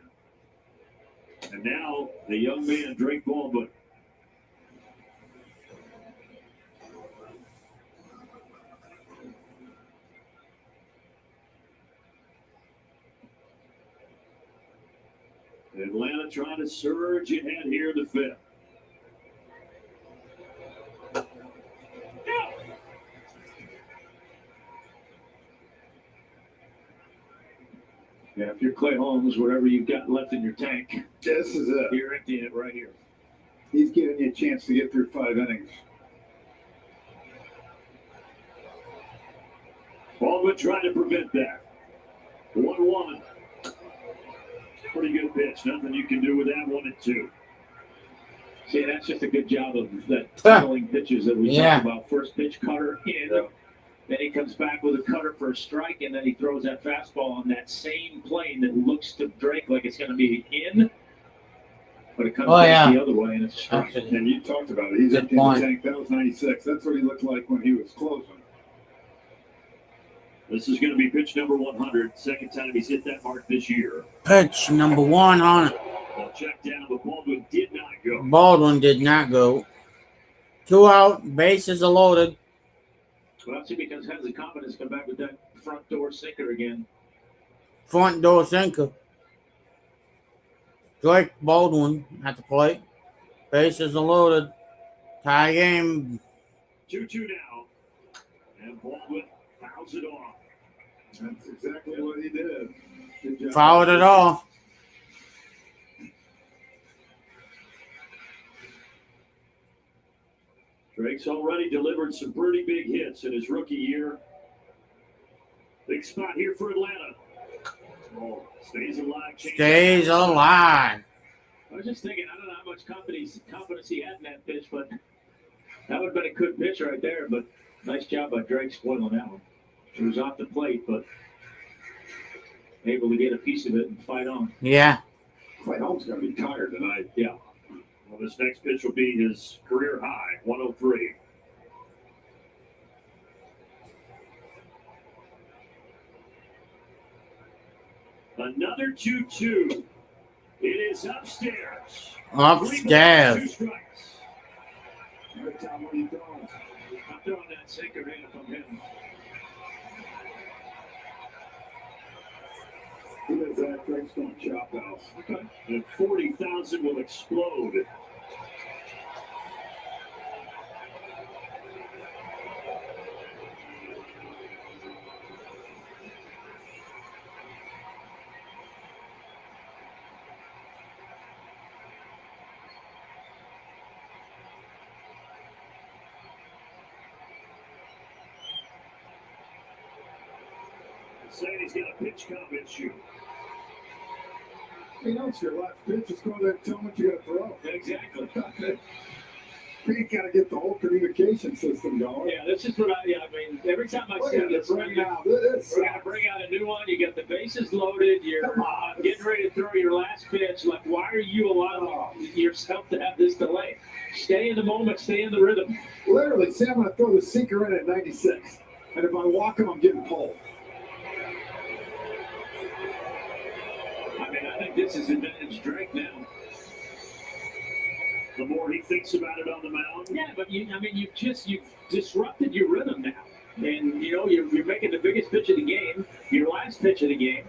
And now the young man, Drake Baldwin. Atlanta trying to surge ahead here in the 5th. Yeah, if you're Clay Holmes, whatever you've got left in your tank, This is it. you're emptying it right here. He's giving you a chance to get through 5 innings. Baldwin trying to prevent that. 1-1. Pretty good pitch. Nothing you can do with that 1-2. See, that's just a good job of that tunneling pitches that we talked about. First pitch cutter in. Yeah. Then he comes back with a cutter for a strike, and then he throws that fastball on that same plane that looks to Drake like it's going to be in, but it comes back the other way, and it's a strike. And you talked about it. He's emptying the tank. That was 96. That's what he looked like when he was closing. This is going to be pitch number 100. Second time he's hit that mark this year. Pitch number 1 on it. Check down, but Baldwin did not go. Baldwin did not go. 2 out. Bases are loaded. Well, that's because has the confidence come back with that front door sinker again. Front door sinker. Drake Baldwin at the plate. Bases are loaded. Tie game. 2-2 now. And Baldwin fouls it off. That's exactly what he did. Good job. Fouled it off. Drake's already delivered some pretty big hits in his rookie year. Big spot here for Atlanta. Oh, stays alive. Stays alive. I was just thinking, I don't know how much confidence he had in that pitch, but that would have been a good pitch right there. But nice job by Drake spoiling that one. He was off the plate, but able to get a piece of it and fight on. Yeah. Clay Holmes going to be tired tonight. Yeah. Well, this next pitch will be his career high, 103. Another 2-2. It is upstairs. Upstairs. 2 strikes. Every time what are you throwing? I'm throwing that sinker in from him. He does that. Drake's going to chop out. Okay. And 40,000 will explode. Saying he's got a pitch count issue. You know, it's your last pitch. Just go there and tell him what you got to throw. Exactly. You got to get the whole communication system going. Yeah, this is what I mean, every time I see this, we're going to bring out a new one. You get the bases loaded. You're getting ready to throw your last pitch. Like, why are you allowing yourself to have this delay? Stay in the moment. Stay in the rhythm. Literally, say I'm going to throw the sinker in at 96. And if I walk him, I'm getting pulled. I mean, I think this is advantage Drake now. The more he thinks about it on the mound. Yeah, but you've disrupted your rhythm now. And, you're making the biggest pitch of the game, your last pitch of the game.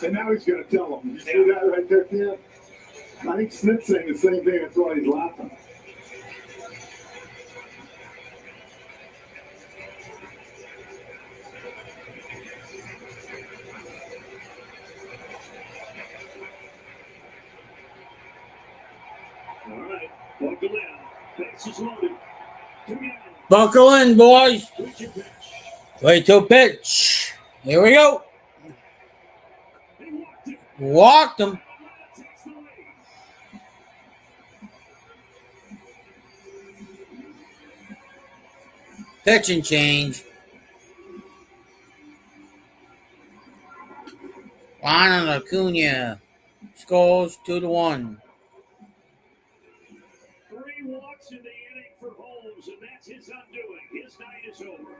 And now he's going to tell him. You see that right there, kid? I think Smith's saying the same thing. That's why he's laughing. All Buckle in, boys. 3-2 pitch. Here we go. Walked him. Pitch and change. Ronald Acuna scores 2-1. 3 walks in the inning for Holmes, and that's his undoing. His night is over.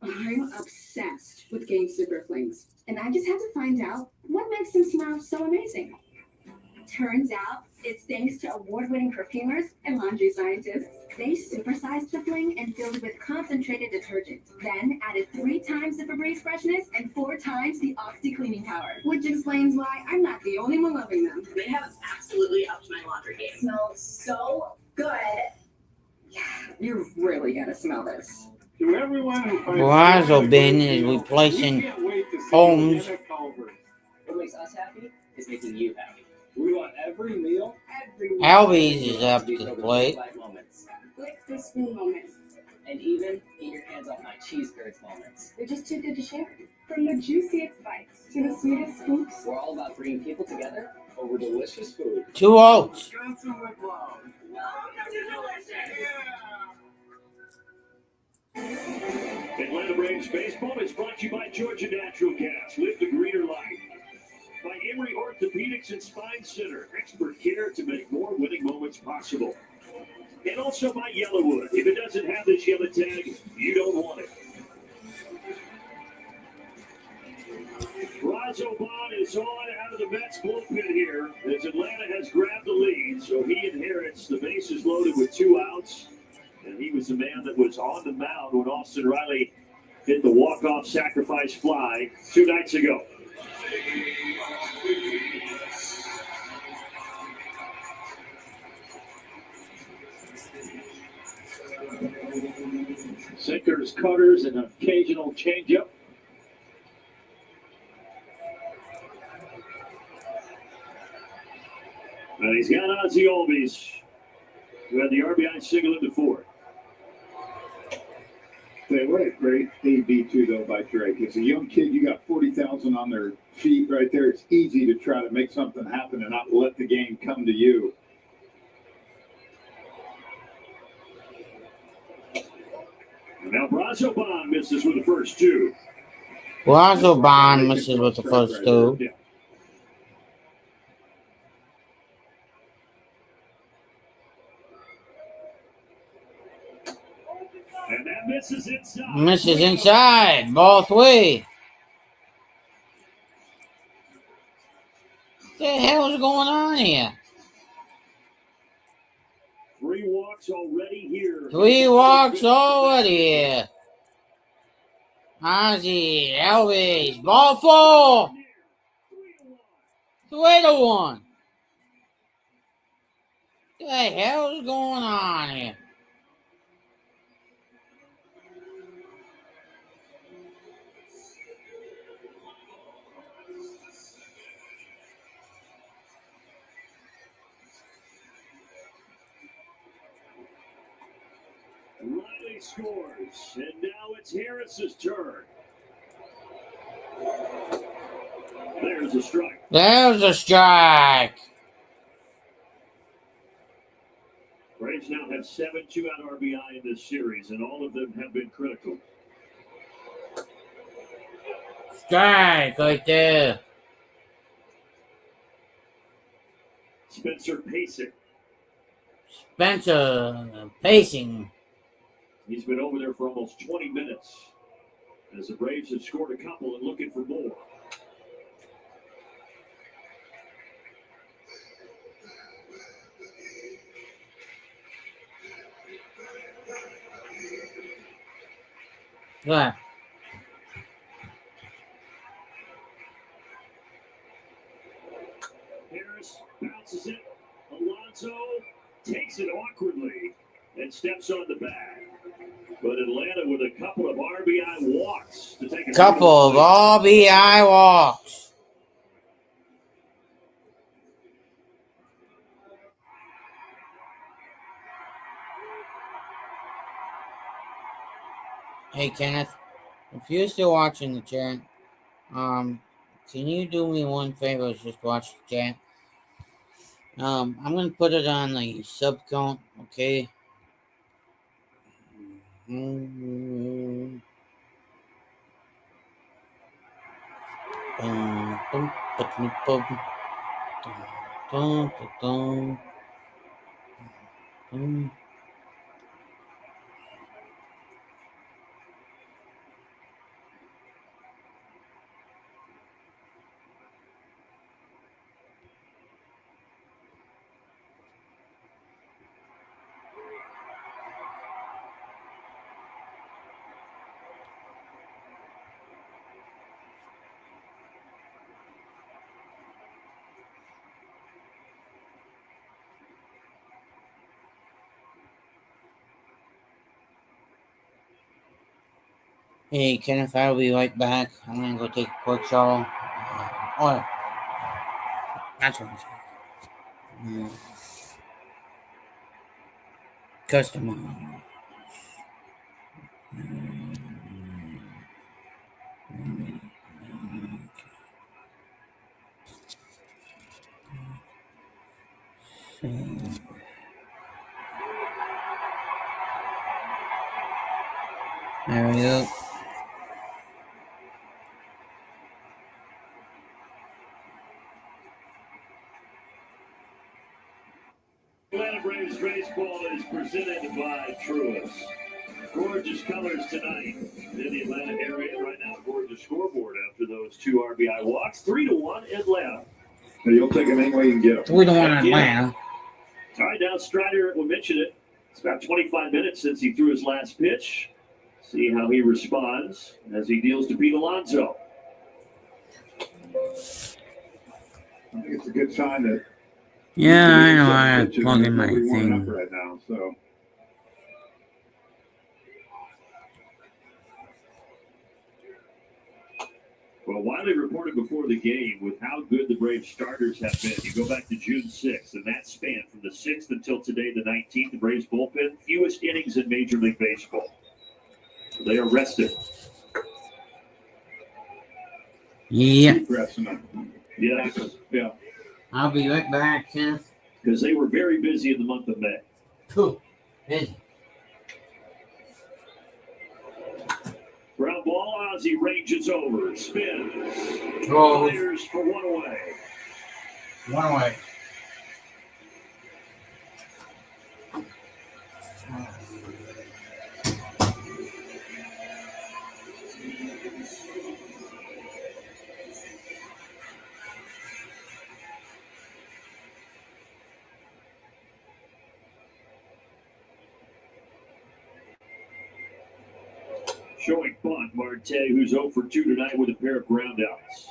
I'm obsessed with Game Super Flings, and I just had to find out what makes them smell so amazing. Turns out it's thanks to award-winning perfumers and laundry scientists. They supersized the fling and filled it with concentrated detergent, then added 3 times the Febreze freshness and 4 times the Oxy cleaning power, which explains why I'm not the only one loving them. They have absolutely upped my laundry game. Smells so good. Yeah, you really gotta smell this. To everyone who finds Brazo bin is replacing Holmes. What makes us happy is making you happy. We want every meal. Albies is up to the plate. Moments. Lick the spoon moments. And even eat your hands off my cheese curds moments. They're just too good to share. From the juiciest bites to the sweetest scoops. We're all about bringing people together Over delicious food. 2 outs. Atlanta Braves Baseball is brought to you by Georgia Natural Gas. Live the greener life. By Emory Orthopedics and Spine Center. Expert care to make more winning moments possible. And also by Yellowwood. If it doesn't have this yellow tag, you don't want it. Brazo Bond is on out of the Mets bullpen here as Atlanta has grabbed the lead. So he inherits the bases loaded with 2 outs. And he was the man that was on the mound when Austin Riley hit the walk-off sacrifice fly 2 nights ago. Sinkers, cutters, and an occasional changeup. And he's got Ozzie Albies, who had the RBI single into 4th. Hey, what a great AB2 though by Drake. As a young kid, you got 40,000 on their feet right there. It's easy to try to make something happen and not let the game come to you. And now Brazo Bond misses with the first 2. Brazo Bond misses with the first 2. Yeah. And that misses inside. Misses inside. Ball 3. What the hell is going on here? 3 walks already here. 3 walks already here. Ozzie Albies. Ball 4. 3-1. What the hell is going on here? Riley scores, and now it's Harris's turn. There's a strike. There's a strike. Braves now have 7 2-out RBI in this series, and all of them have been critical. Strike right there. Spencer pacing. Spencer pacing. He's been over there for almost 20 minutes as the Braves have scored a couple and looking for more. Yeah. Harris bounces it. Alonso takes it awkwardly and steps on the bag. But Atlanta with a couple of RBI walks to take a Couple of RBI walks. Hey Kenneth, if you're still watching the chat, can you do me one favor? Just watch the chat. I'm gonna put it on the sub count, okay? Hey Kenneth, I'll be right back. I'm gonna go take a quick shower. Oh, that's what I'm saying. Customer. There we go. Atlanta Braves baseball is presented by Truist. Gorgeous colors tonight in the Atlanta area. Right now, gorgeous scoreboard after those 2 RBI walks. 3-1 Atlanta. So you'll take them any way you can get them. 3-1 Atlanta. All right, now Strider, we'll mention it. It's about 25 minutes since he threw his last pitch. See how he responds as he deals to Pete Alonso. I think it's a good sign that. Yeah, I know. I'm plugging my thing right now. So. Well, Wiley reported before the game with how good the Braves starters have been. You go back to June 6th, and that span from the 6th until today, the 19th, the Braves bullpen, fewest innings in Major League Baseball. So they are rested. Yeah. Yes. Yeah. I'll be right back, Kenneth. Because they were very busy in the month of May. Cool. Busy. Ground ball, Ozzie ranges over, spins, Throws. fires for 1 away. 1 away. Showing bunt, Marte, who's 0 for 2 tonight with a pair of groundouts.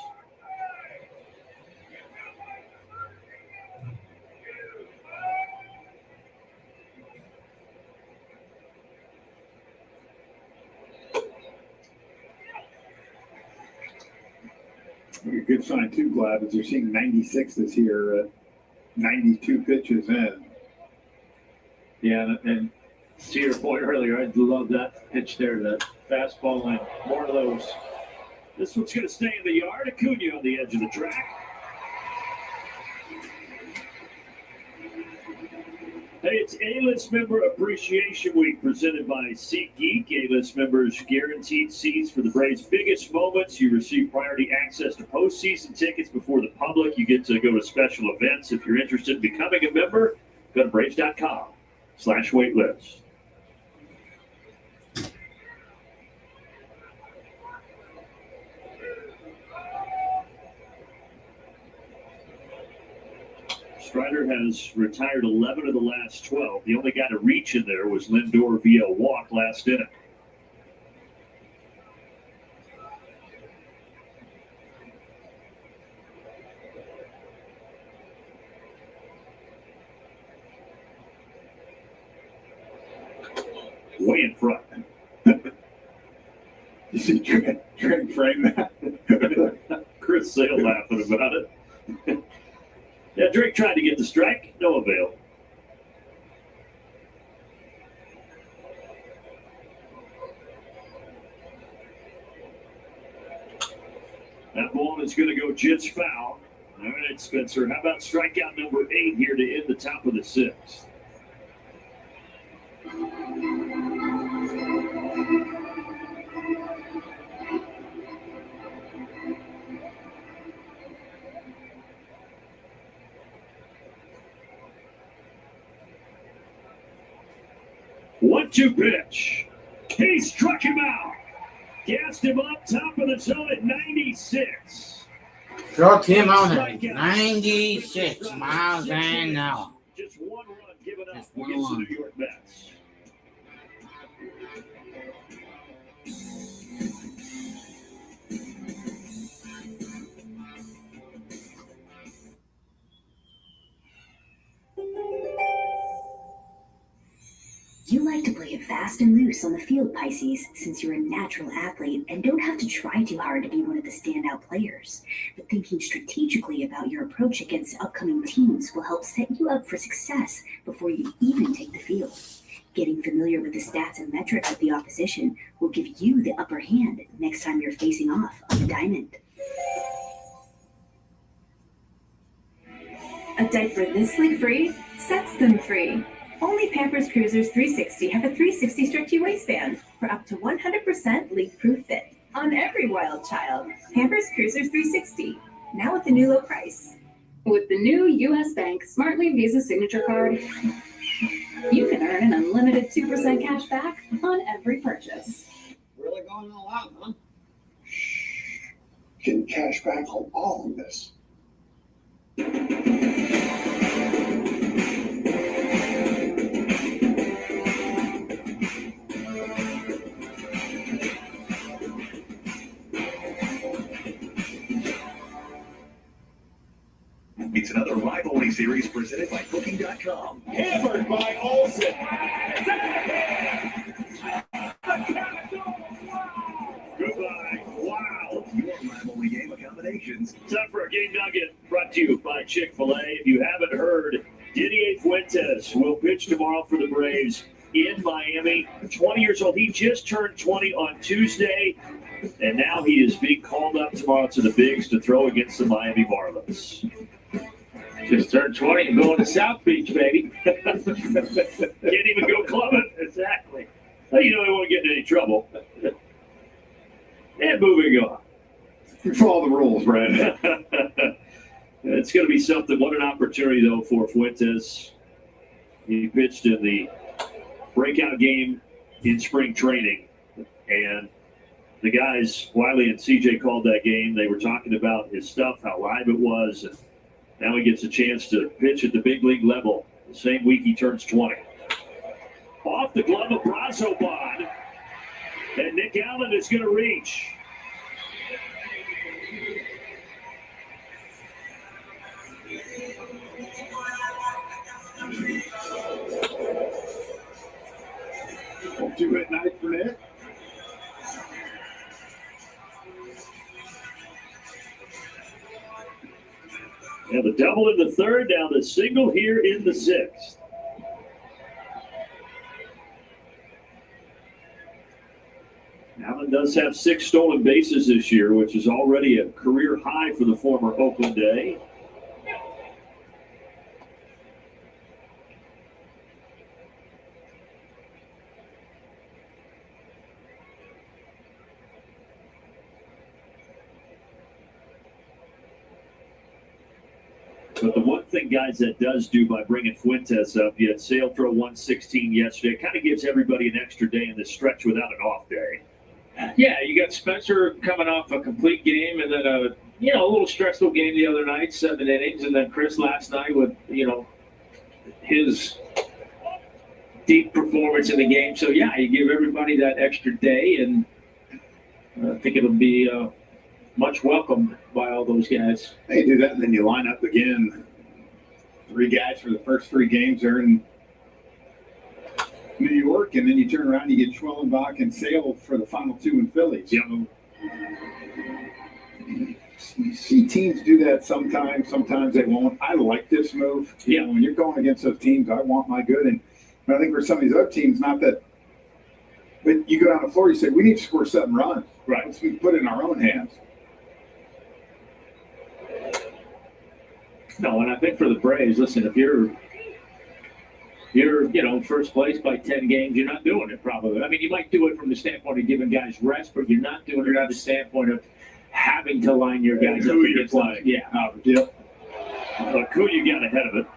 A good sign too, Glad, is you're seeing 96 this year at 92 pitches in. Yeah, and to your point earlier, I love that pitch there, that fastball line. More of those. This one's going to stay in the yard. Acuna on the edge of the track. Hey, it's A-List Member Appreciation Week presented by SeatGeek. A-List members guaranteed seats for the Braves' biggest moments. You receive priority access to postseason tickets before the public. You get to go to special events. If you're interested in becoming a member, go to Braves.com/waitlist. Strider has retired 11 of the last 12. The only guy to reach in there was Lindor via walk last inning. Way in front. see Drake frame that. Chris Sale laughing about it. Yeah, Drake tried to get the strike. No avail. That ball is going to go Jits foul. All right, Spencer. How about strikeout number 8 here to end the top of the 6th? One-two pitch. He struck him out. Gassed him up top of the zone at 96. Struck him out at 96 miles an hour. Just one run given up Just one against the run. New York Mets. You like to play it fast and loose on the field, Pisces, since you're a natural athlete and don't have to try too hard to be one of the standout players. But thinking strategically about your approach against upcoming teams will help set you up for success before you even take the field. Getting familiar with the stats and metrics of the opposition will give you the upper hand next time you're facing off on the diamond. A diaper this leak-free sets them free. Only Pampers Cruisers 360 have a 360 stretchy waistband for up to 100% leak-proof fit on every wild child. Pampers Cruisers 360, now with the new low price. With the new U.S. Bank Smartly Visa Signature Card, you can earn an unlimited 2% cash back on every purchase. Really going all out, huh? Getting cash back on all of this. It's another rivalry series presented by Booking.com. Hammered by Olsen. Goodbye. Wow. Your rivalry game accommodations. Time for a game nugget brought to you by Chick-fil-A. If you haven't heard, Didier Fuentes will pitch tomorrow for the Braves in Miami. 20 years old. He just turned 20 on Tuesday, and now he is being called up tomorrow to the Bigs to throw against the Miami Marlins. Just turned 20 and going to South Beach, baby. Can't even go clubbing. Exactly. Well, you know he won't get in any trouble. And moving on. You follow the rules, Brad. It's going to be something. What an opportunity, though, for Fuentes. He pitched in the breakout game in spring training. And the guys, Wiley and CJ, called that game. They were talking about his stuff, how live it was. And now he gets a chance to pitch at the big league level the same week he turns 20. Off the glove of Brazoban. And Nick Allen is going to reach. Two-hit night for Nick. And the double in the third, now the single here in the 6th. Allen does have 6 stolen bases this year, which is already a career high for the former Oakland A. But the one thing, guys, that does do by bringing Fuentes up, you had Sale throw 116 yesterday. It kind of gives everybody an extra day in this stretch without an off day. Yeah, you got Spencer coming off a complete game and then a little stressful game the other night, 7 innings, and then Chris last night with, his deep performance in the game. So, yeah, you give everybody that extra day, and I think it'll be much welcomed by all those guys. They do that, and then you line up again. 3 guys for the first 3 games are in New York, and then you turn around and you get Schwellenbach and Sale for the final two in Philly. Yep. So you see teams do that sometimes they won't. I like this move. You know, when you're going against those teams, I want my good. But I think for some of these other teams, not that. But you go down the floor, you say, we need to score 7 runs. Right. Let's put it in our own hands. No, and I think for the Braves, listen, if you're first place by 10 games, you're not doing it probably. I mean, you might do it from the standpoint of giving guys rest, but you're not doing it from the standpoint of having to line your guys up against them. Yeah. Yep. Acuna got ahead of it.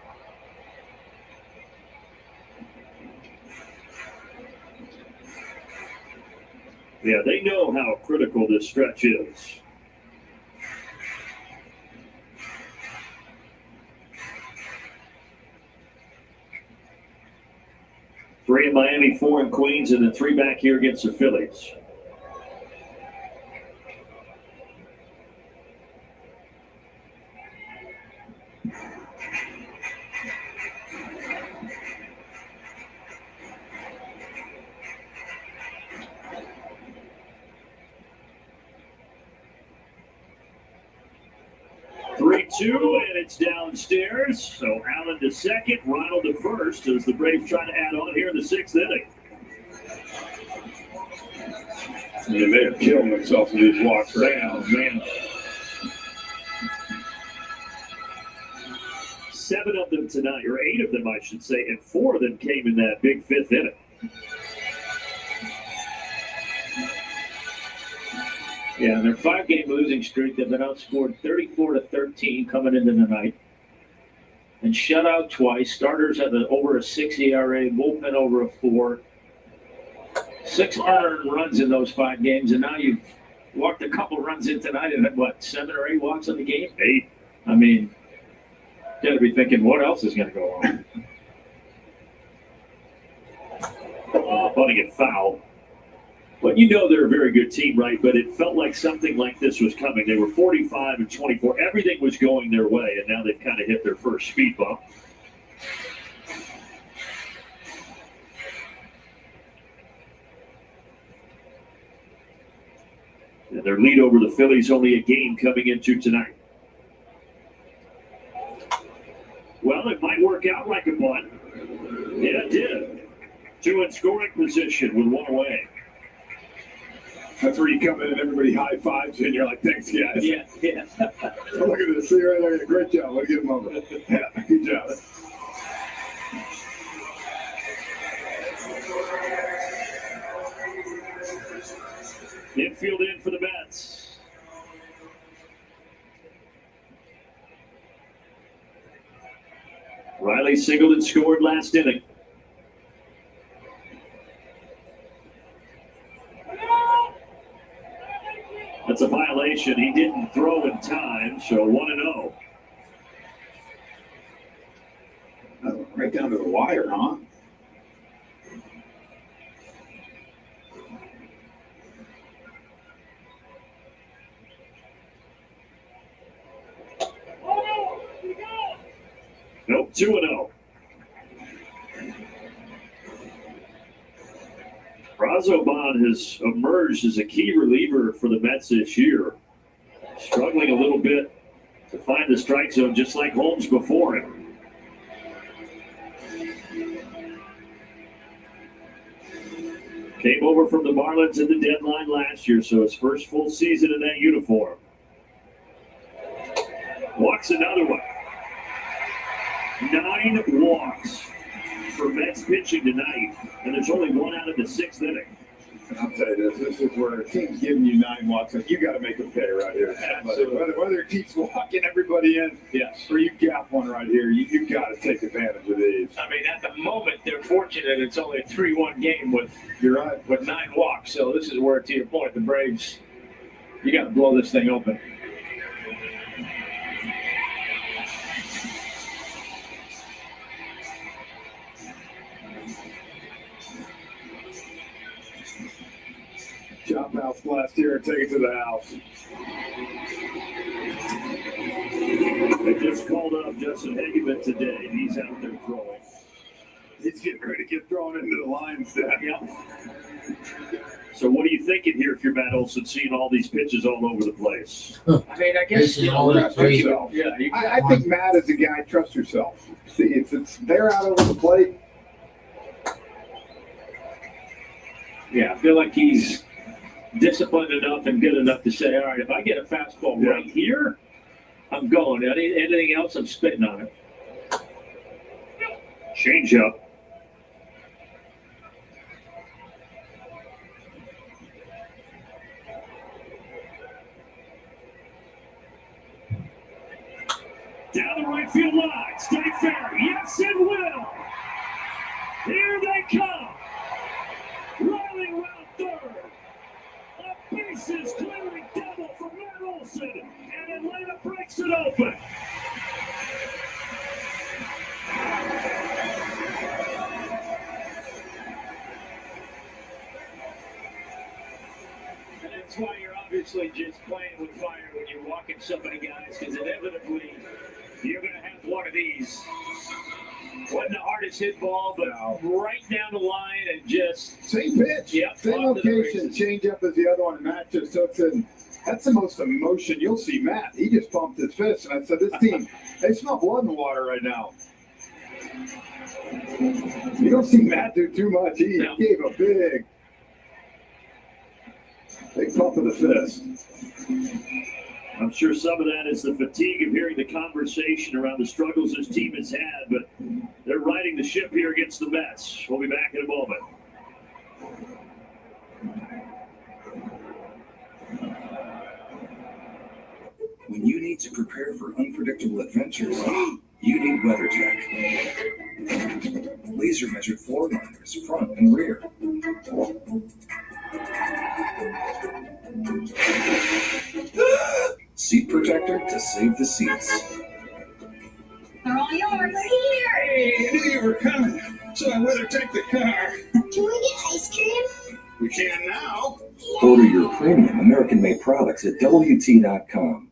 Yeah, they know how critical this stretch is. Three in Miami, 4 in Queens, and then 3 back here against the Phillies. Two, and it's downstairs. So Allen to second, Ronald to first as the Braves try to add on here in the 6th inning. And they are killing themselves with these walks right now. Man. 7 of them tonight, or 8 of them, I should say, and 4 of them came in that big 5th inning. Yeah, their 5-game losing streak, they've been outscored 34-13 coming into the night. And shut out twice. Starters have over a 6 ERA, bullpen over a 4. 6 earned runs in those 5 games, and now you've walked a couple runs in tonight and had, 7 or 8 walks in the game? 8. I mean, you got to be thinking, what else is going to go on? Bunting it foul. But you know they're a very good team, right? But it felt like something like this was coming. They were 45-24. Everything was going their way, and now they've kind of hit their first speed bump. And their lead over the Phillies only a game coming into tonight. Well, it might work out like a bunt. Yeah, it did. 2 in scoring position with 1 away. That's where you come in and everybody high fives you and you're like, thanks, guys. Yeah. So look at this. See right there. Great job. Let's get him over. Yeah, good job. Infield in for the Mets. Riley singled and scored last inning. That's a violation. He didn't throw in time, so 1-0. Right down to the wire, huh? Nope, 2-0. Brazoban has emerged as a key reliever for the Mets this year. Struggling a little bit to find the strike zone, just like Holmes before him. Came over from the Marlins at the deadline last year, so his first full season in that uniform. Walks another one. 9 walks for Mets pitching tonight, and there's only 1 out of the 6th inning. And I'll tell you this is where a team's giving you 9 walks, and you got to make them pay right here. Whether it keeps walking everybody in, yes, or you gap one right here, you got to take advantage of these. I mean, at the moment, they're fortunate it's only a 3-1 game with 9 walks. So this is where, to your point, the Braves, you got to blow this thing open. Chop house blast here and take it to the house. They just called up Justin Hageman today. He's out there throwing. He's getting ready to get thrown into the line instead. Yep. So what are you thinking here if you're Matt Olson, seeing all these pitches all over the place? I mean, I guess This is all the Trust three. yourself. Yeah, you I think Matt is a guy. Trust yourself. See, if it's there out over the plate, I feel like he's disciplined enough and good enough to say, all right, if I get a fastball right here, I'm going. Anything else, I'm spitting on it. Change up. Down the right field line. Stay fair. Yes, it will. Here they come. Riley around third. A bases clearing double for Matt Olson. And Atlanta breaks it open. And that's why you're obviously just playing with fire when you're walking so many guys, because inevitably you're going to have one of these. Wasn't the hardest hit ball, but right down the line and just same pitch, same location, change up as the other one. Matt just hooks in. That's the most emotion you'll see Matt. He just pumped his fist, and I said, "This team, they smell blood in the water right now." You don't see Matt do too much. He gave a big pump of the fist. I'm sure some of that is the fatigue of hearing the conversation around the struggles this team has had, but they're riding the ship here against the Mets. We'll be back in a moment. When you need to prepare for unpredictable adventures, you need WeatherTech. Laser measured floor liners, front and rear. Seat protector to save the seats. They're all yours. Hey, I knew you were coming, so I let her take the car. Can we get ice cream? We can now. Order your premium American-made products at WT.com.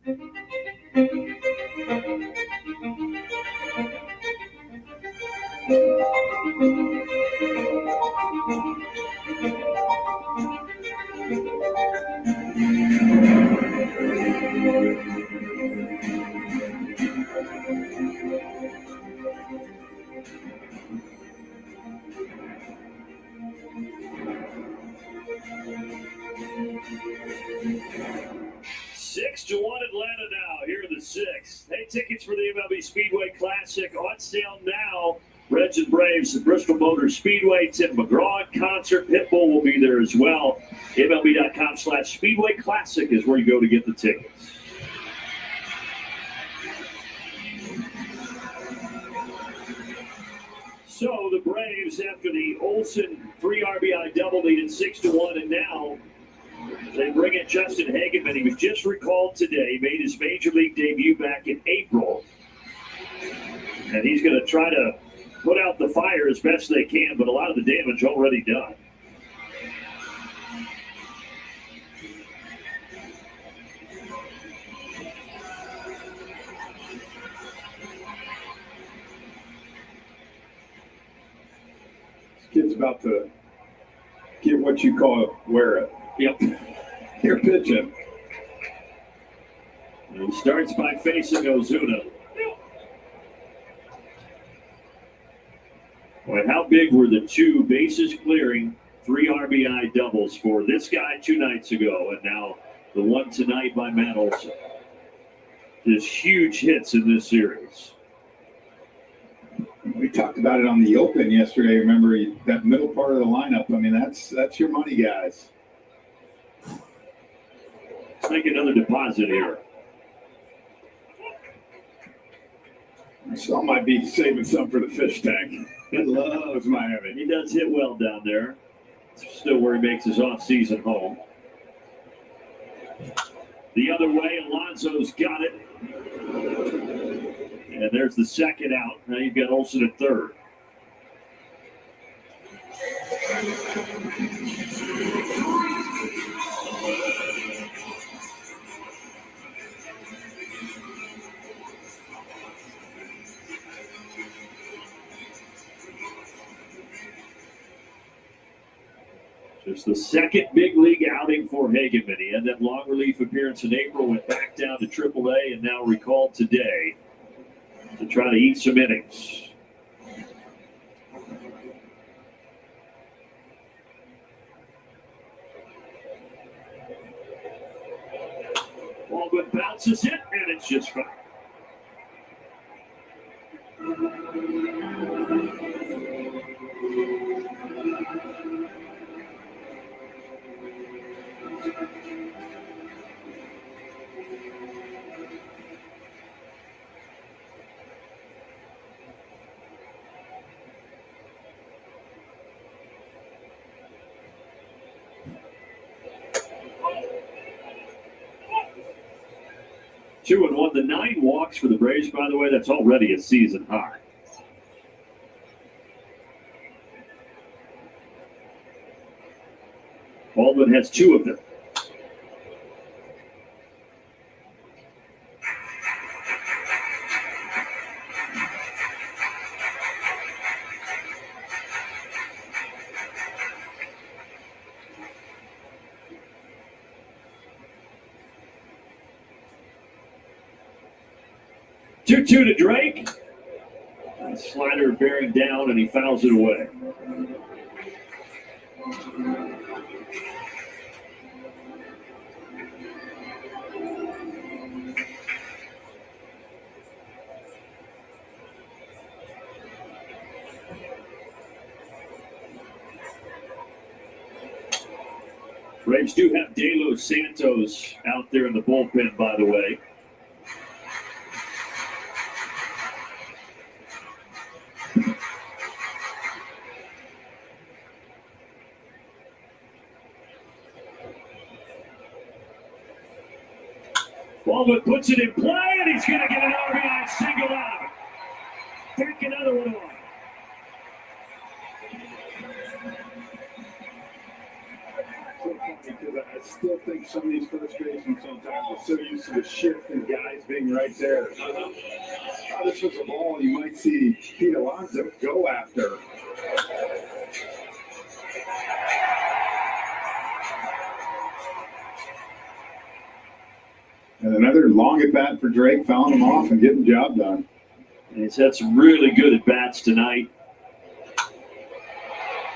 Six to 1 Atlanta now. Here in the sixth. Hey, tickets for the MLB Speedway Classic on sale now. Reds and Braves at Bristol Motor Speedway. Tim McGraw in concert. Pitbull will be there as well. MLB.com/Speedway Classic is where you go to get the tickets. So the Braves, after the Olsen 3 RBI double, lead at 6 to 1, and now they bring in Justin Hageman. He was just recalled today, made his major league debut back in April. And he's going to try to put out the fire as best they can, but a lot of the damage already done. This kid's about to get what you call wear it. Yep. You're pitching. And he starts by facing Ozuna. Boy, how big were the two bases clearing 3 RBI doubles for this guy 2 nights ago, and now the one tonight by Matt Olson. Just huge hits in this series. We talked about it on the Open yesterday. Remember that middle part of the lineup? I mean, that's your money guys. Let's make another deposit here. Some might be saving some for the fish tank. He loves Miami. He does hit well down there. It's still where he makes his off-season home. The other way, Alonso's got it. And there's the second out. Now you've got Olsen at third. Just the second big league outing for Hageman. He had that long relief appearance in April, went back down to AAA, and now recalled today to try to eat some innings. Baldwin bounces it, and it's just fine. Two and one. The 9 walks for the Braves, by the way, that's already a season high. Baldwin has 2 of them. Two to Drake. And slider bearing down, and he fouls it away. Braves do have De Los Santos out there in the bullpen, by the way. Baldwin puts it in play, and he's going to get an RBI single out. Take another one on. Because I still think some of these frustrations sometimes are so used to the shift and guys being right there. This was a ball you might see Pete Alonso go after. And another long at bat for Drake, fouling him off and getting the job done. And he's had some really good at bats tonight.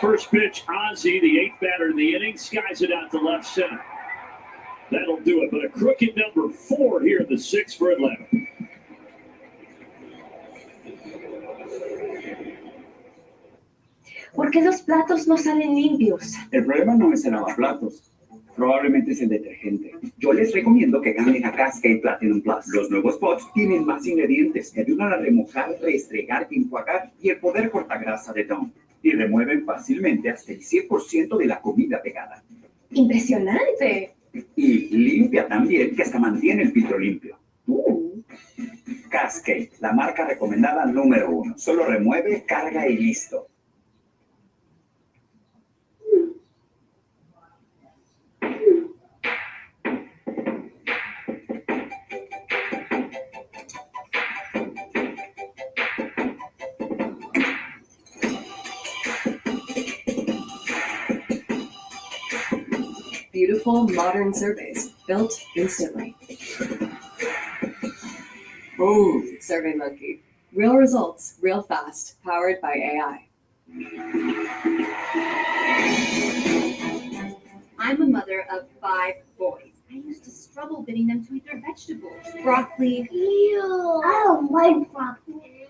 First pitch, Ozzie, the 8th batter in the inning, skies it out to left center. That'll do it, but a crooked number 4 here in the 6th for Atlanta. ¿Por qué los platos no salen limpios? El problema no es el lavaplatos. Probablemente es el detergente. Yo les recomiendo que cambien a Cascade Platinum Plus. Los nuevos pots tienen más ingredientes que ayudan a remojar, restregar, enjuagar y el poder cortagrasa de Dawn. Y remueven fácilmente hasta el 100% de la comida pegada. ¡Impresionante! Y limpia también, que hasta mantiene el filtro limpio. Cascade, la marca recomendada número 1. Solo remueve, carga y listo. Beautiful, modern surveys, built instantly. SurveyMonkey. Real results, real fast, powered by AI. I'm a mother of 5 boys. I used to struggle getting them to eat their vegetables. Broccoli. Ew. I don't like broccoli.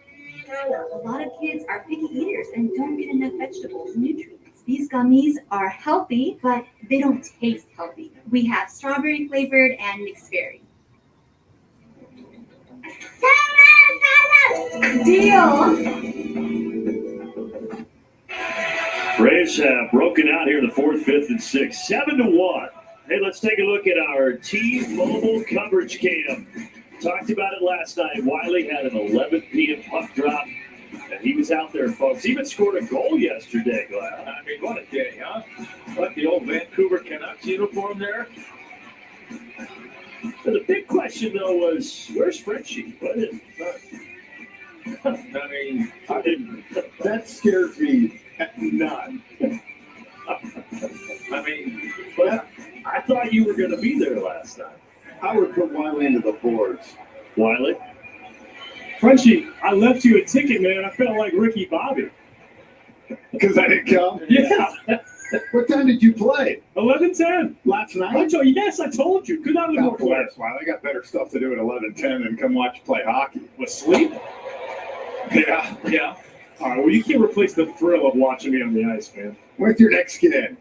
A lot of kids are picky eaters and don't get enough vegetables and nutrients. These gummies are healthy, but they don't taste healthy. We have strawberry flavored and mixed berry. Deal. Braves have broken out here in the 4th, 5th, and 6th, 7-1. Hey, let's take a look at our T-Mobile coverage cam. Talked about it last night. Wiley had an 11 p.m. puck drop, and he was out there, folks. He even scored a goal yesterday, Glenn. I mean, what a day, huh? What, the old Vancouver Canucks uniform there? So the big question, though, was, where's Frenchie? What is I mean, that scares me none. I mean, But I thought you were going to be there last time. I would put Wiley into the boards. Wiley? Frenchie, I left you a ticket, man. I felt like Ricky Bobby. Because I didn't come? Yeah. What time did you play? 11:10. Last night? I told you. Yes, I told you. Could not have been more clear. Wiley. I got better stuff to do at 11:10 than come watch you play hockey. Was sleep? Yeah. Yeah. All right. Well, you can't replace the thrill of watching me on the ice, man. When's your next game?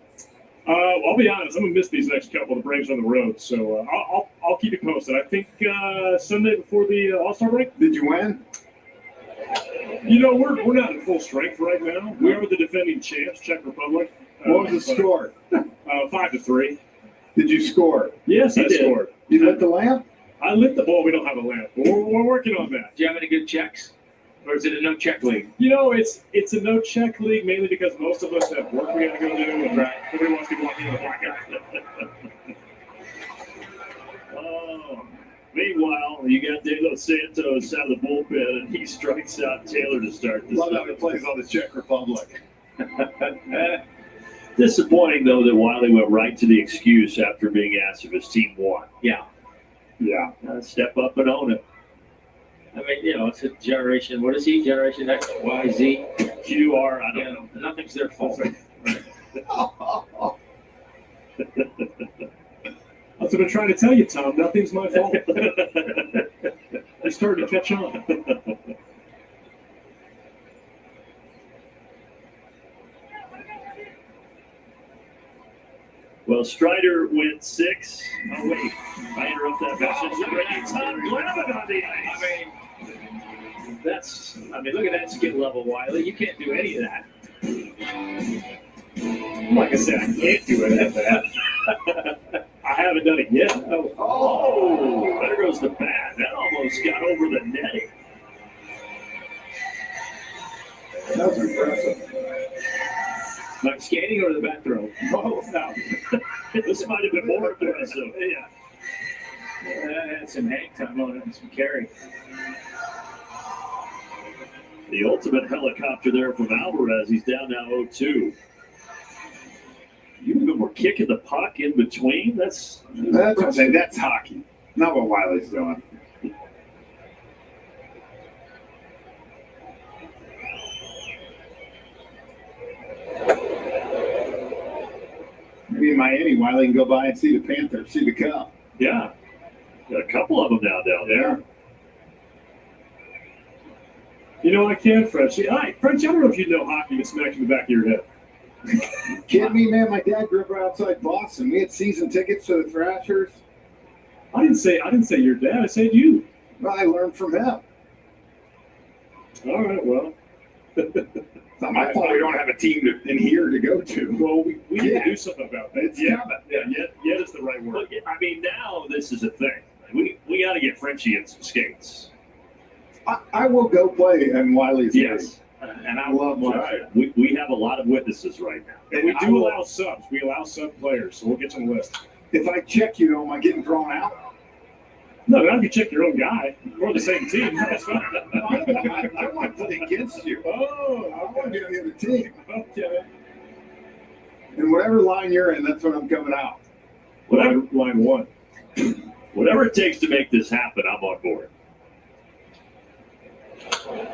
I'll be honest. I'm gonna miss these next couple. The Braves on the road, so I'll keep you posted. I think Sunday before the All-Star break. Did you win? You know, we're not in full strength right now. We are the defending champs, Czech Republic. What was the score? 5-3. Did you score? Yes, I scored. You lit the lamp? I lit the ball. We don't have a lamp. We're working on that. do you have any good checks? Or is it a no check league? You know, it's a no check league mainly because most of us have work we got to go do. And Right. Nobody wants to be walking in the blackout. Meanwhile, you got De Los Santos out of the bullpen, and he strikes out Taylor to start this. Love how he plays on the Czech Republic. Disappointing, though, that Wiley went right to the excuse after being asked if his team won. Yeah. Yeah. Step up and own it. I mean, you know, it's a generation. What is he? Generation X, Y, Z, Q, R, I don't know. Nothing's their fault. That's what I'm trying to tell you, Tom. Nothing's my fault. I started to catch on. Well, Strider went 6. Oh, wait. I interrupt that message. Bringing Tom Glavine on the ice. Look at that skill level, Wiley. You can't do any of that. Like I said, I can't do any of that. I haven't done it yet. Oh, there goes the bat. That almost got over the netting. That was impressive. Like skating or the bat throw? Both. No. This might have been more impressive. Yeah. That had some hang time on it and some carry. The ultimate helicopter there from Alvarez. He's down now 0-2. You even were kicking the puck in between? That's what I'm saying. That's hockey. Not what Wiley's doing. Maybe in Miami, Wiley can go by and see the Panthers, see the Cup. Yeah. Got a couple of them now down there. You know, I can, Frenchie. Frenchie, I don't know if you know hockey to smack you in the back of your head. Kidding me, man? My dad grew up right outside Boston. We had season tickets to the Thrashers. I didn't say your dad. I said you. Well, I learned from him. All right, well. It's not my fault we don't have a team in here to go to. Well, we need to do something about that. It's coming. Yet is the right word. Look, I mean, now this is a thing. We got to get Frenchie in some skates. I will go play in Wiley's Yes. league. And I love that. We have a lot of witnesses right now. And we do allow subs. We allow sub players, so we'll get you on the list. If I check you, am I getting thrown out? No, not if you check your own guy. We're the same team. That's fine. I want to play against you. Oh, I want to be on the other team. Okay. And whatever line you're in, that's when I'm coming out. Whatever, line 1. Whatever it takes to make this happen, I'm on board.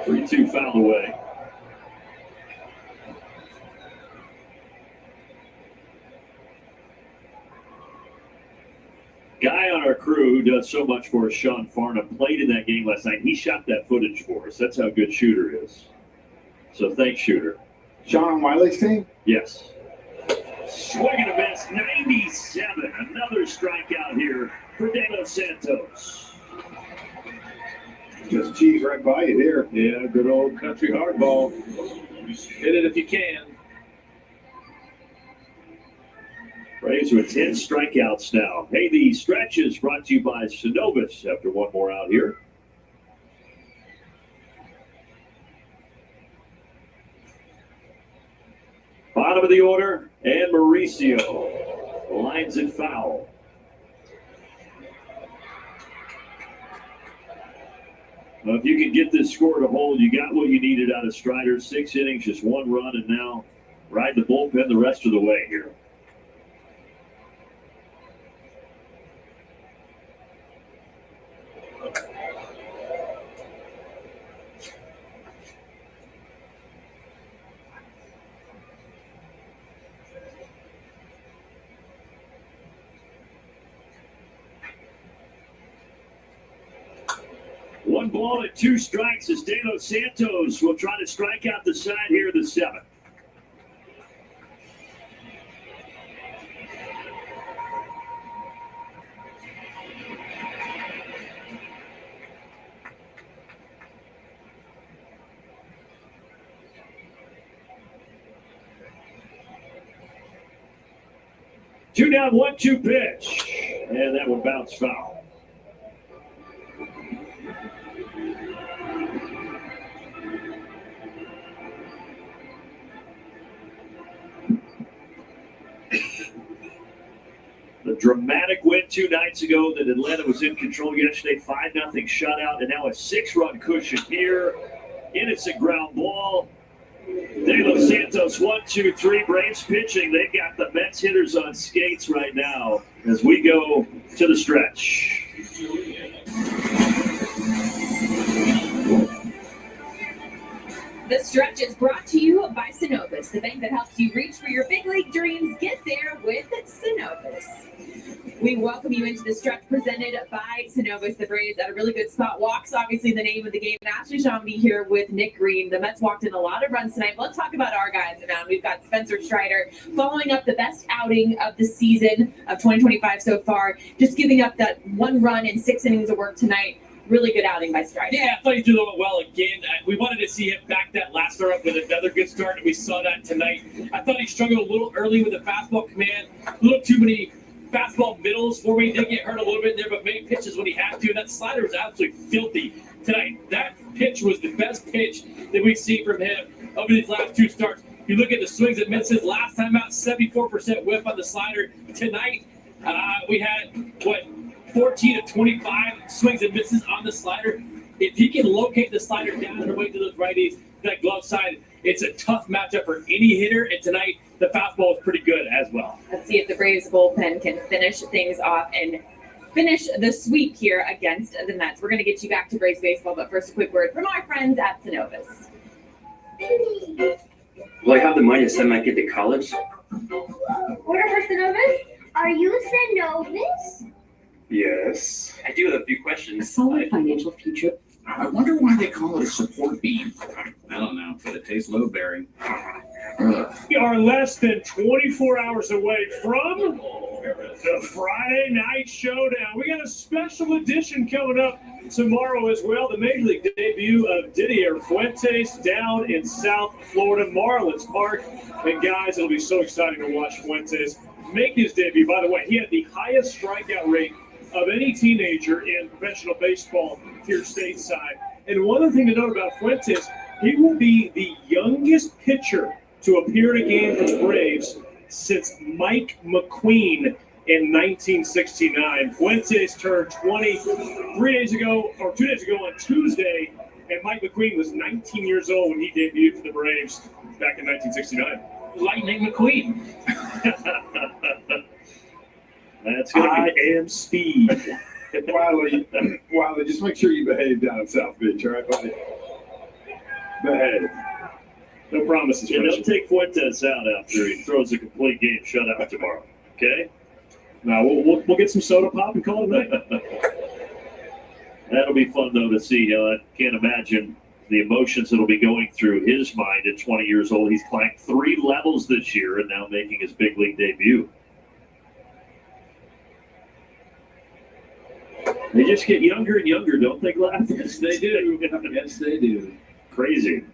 3-2 foul away. Guy on our crew who does so much for us, Sean Farnham, played in that game last night. He shot that footage for us. That's how good Shooter is. So thanks, Shooter. Sean on Wiley's team? Yes. Swing and a miss, 97. Another strikeout here for De Los Santos. Just cheese right by you there. Yeah, good old country hardball. Hit it if you can. Braves with 10 strikeouts now. Hey, the stretch is brought to you by Synovus after one more out here. Bottom of the order, and Mauricio lines it foul. Well, if you can get this score to hold, you got what you needed out of Strider. 6 innings, just 1 run, and now ride the bullpen the rest of the way here. 1 ball and 2 strikes as De Los Santos will try to strike out the side here in the 7th. Two down, 1-2 pitch. And that would bounce foul. The dramatic win 2 nights ago that Atlanta was in control yesterday. 5-0 shutout, and now a 6-run cushion here. Innocent ground ball. De Los Santos, 1-2-3. Braves pitching. They've got the Mets hitters on skates right now as we go to the stretch. The stretch is brought to you by Synovus, the bank that helps you reach for your big league dreams. Get there with Synovus. We welcome you into the stretch presented by Synovus. The Braves at a really good spot. Walks, obviously, the name of the game. Ashley Shambi here with Nick Green. The Mets walked in a lot of runs tonight. Let's talk about our guys around. We've got Spencer Strider following up the best outing of the season of 2025 so far. Just giving up that 1 run in 6 innings of work tonight. Really good outing by Strider. Yeah, I thought he threw it well again. We wanted to see him back that last start up with another good start, and we saw that tonight. I thought he struggled a little early with the fastball command. A little too many fastball middles for me. He did get hurt a little bit there, but made pitches when he had to. That slider was absolutely filthy tonight. That pitch was the best pitch that we've seen from him over these last 2 starts. You look at the swings and misses. Last time out, 74% whiff on the slider. Tonight, we had, 14 of 25 swings and misses on the slider. If he can locate the slider down and away to those righties, that glove side, it's a tough matchup for any hitter. And tonight, the fastball is pretty good as well. Let's see if the Braves bullpen can finish things off and finish the sweep here against the Mets. We're going to get you back to Braves baseball, but first, a quick word from our friends at Synovus. Will I have the money to send my kid to college? Order for Synovus? Are you Synovus? Yes. I do have a few questions. A solid financial future. I wonder why they call it a support beam. I don't know, but it tastes load-bearing. We are less than 24 hours away from the Friday Night Showdown. We got a special edition coming up tomorrow as well. The Major League debut of Didier Fuentes down in South Florida, Marlins Park. And guys, it'll be so exciting to watch Fuentes make his debut. By the way, he had the highest strikeout rate of any teenager in professional baseball here stateside. And one other thing to note about Fuentes, he will be the youngest pitcher to appear in a game for the Braves since Mike McQueen in 1969. Fuentes turned 20 2 days ago on Tuesday, and Mike McQueen was 19 years old when he debuted for the Braves back in 1969. Lightning McQueen. That's going to be AM speed. Wiley, just make sure you behave down in South Beach, all right, buddy? Behave. No promises. Yeah, don't take Fuentes out after he throws a complete game shutout tomorrow. Okay? Now we'll get some soda pop and call it a night. That'll be fun though to see. I can't imagine the emotions that'll be going through his mind at 20 years old. He's climbed 3 levels this year and now making his big league debut. They just get younger and younger, don't they, Glass? Yes, they do. Yes, they do. Crazy.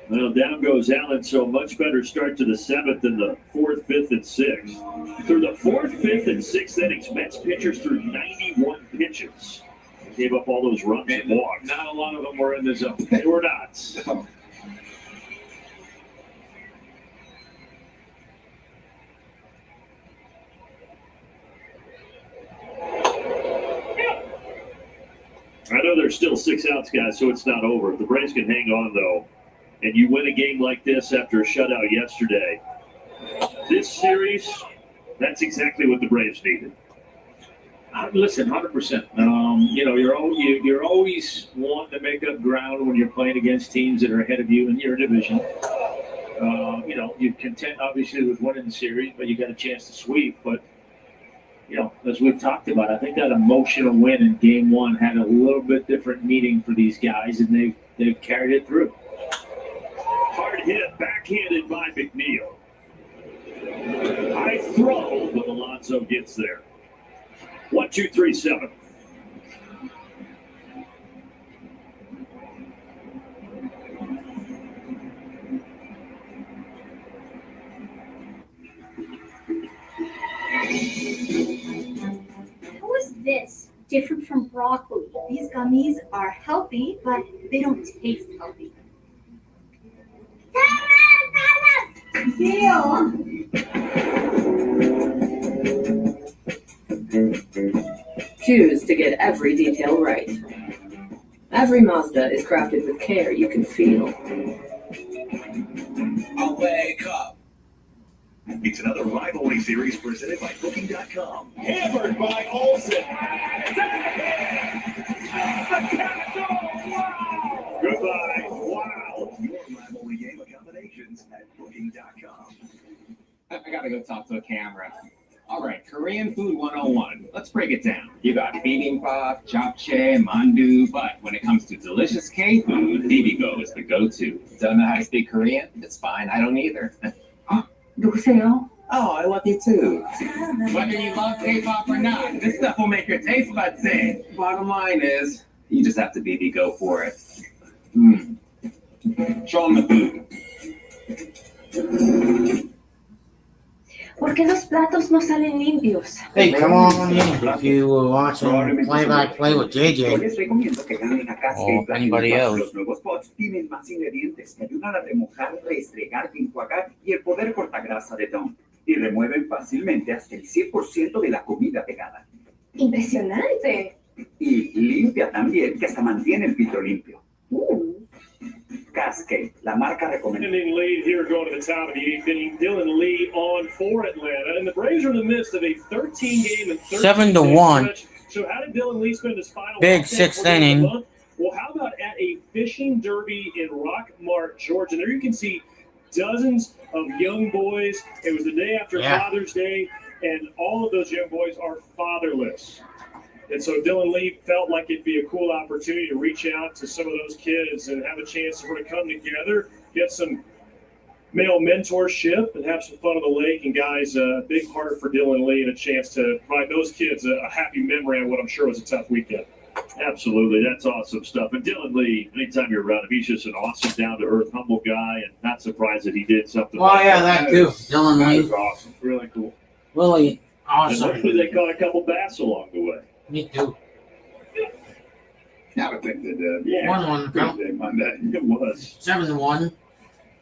Well, down goes Allen, so much better start to the 7th than the 4th, 5th, and 6th. Through the 4th, 5th, and 6th innings, Mets pitchers threw 91 pitches. Gave up all those runs and walks. Not a lot of them were in the zone. They were not. I know there's still 6 outs, guys, so it's not over. If the Braves can hang on, though, and you win a game like this after a shutout yesterday, this series, that's exactly what the Braves needed. Listen, 100%. You're always wanting to make up ground when you're playing against teams that are ahead of you in your division. You're content, obviously, with winning the series, but you got a chance to sweep. But, as we've talked about, I think that emotional win in Game 1 had a little bit different meaning for these guys, and they've carried it through. Hard hit, backhanded by McNeil. High throw, but Alonso gets there. 1-2-3-7. How is this different from broccoli? These gummies are healthy, but they don't taste healthy. Deal. Choose to get every detail right. Every Mazda is crafted with care you can feel. I'll wake up. It's another rivalry series presented by Booking.com. Hammered by Olsen. Goodbye. Wow. Your rivalry game accommodations at Booking.com. I gotta go talk to a camera. All right, Korean food 101. Let's break it down. You got bibimbap, japchae, mandu, but when it comes to delicious K food, bibigo is the go-to. Don't know how to speak Korean? It's fine, I don't either. 누구세요? Oh, I love you too. Whether you love K-pop or not, this stuff will make your taste buds sing. Bottom line is, you just have to bibigo for it. Show them the food. ¿Por qué los platos no salen limpios? Hey, come on in if you were watching Play-by-Play with JJ Les recomiendo que ganen a Cascade or Platinum anybody Plus. else. Los nuevos pots tienen más ingredientes que ayudan a remojar, reestregar, enjuagar y el poder cortagrasa de Dawn. Y remueven fácilmente hasta el 100% de la comida pegada. Impresionante. Y limpia también, que hasta mantiene el filtro limpio. Cascade, la marca recomendada. Inning lead here going to the top of the 8th inning. Dylan Lee on for Atlanta. And the Braves are in the midst of a 13-game and 7-1. stretch. So how did Dylan Lee spend his final Big sixth inning. Well, how about at a fishing derby in Rockmart, Georgia? There you can see dozens of young boys. It was the day after Father's Day, and all of those young boys are fatherless. And so Dylan Lee felt like it'd be a cool opportunity to reach out to some of those kids and have a chance to sort of come together, get some male mentorship, and have some fun on the lake. And guys, a big heart for Dylan Lee and a chance to provide those kids a happy memory on what I'm sure was a tough weekend. Absolutely. That's awesome stuff. And Dylan Lee, anytime you're around him, he's just an awesome, down-to-earth, humble guy, and not surprised that he did something like that. That too. Dylan Lee. That was awesome. Really cool. Really And awesome. hopefully they caught a couple bass along the way. Me too. I would think they did. Yeah. 1-1. Good day Monday. It was. 7-1.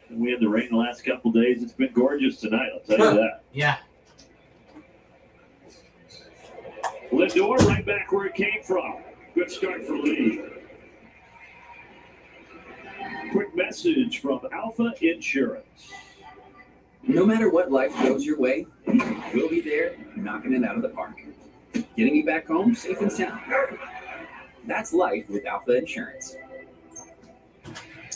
And we had the rain the last couple days. It's been gorgeous tonight, I'll tell you that. Yeah. Lindor right back where it came from. Good start for Lee. Quick message from Alpha Insurance. No matter what life throws your way, we'll be there knocking it out of the park. Getting you back home safe and sound. That's life with Alpha Insurance.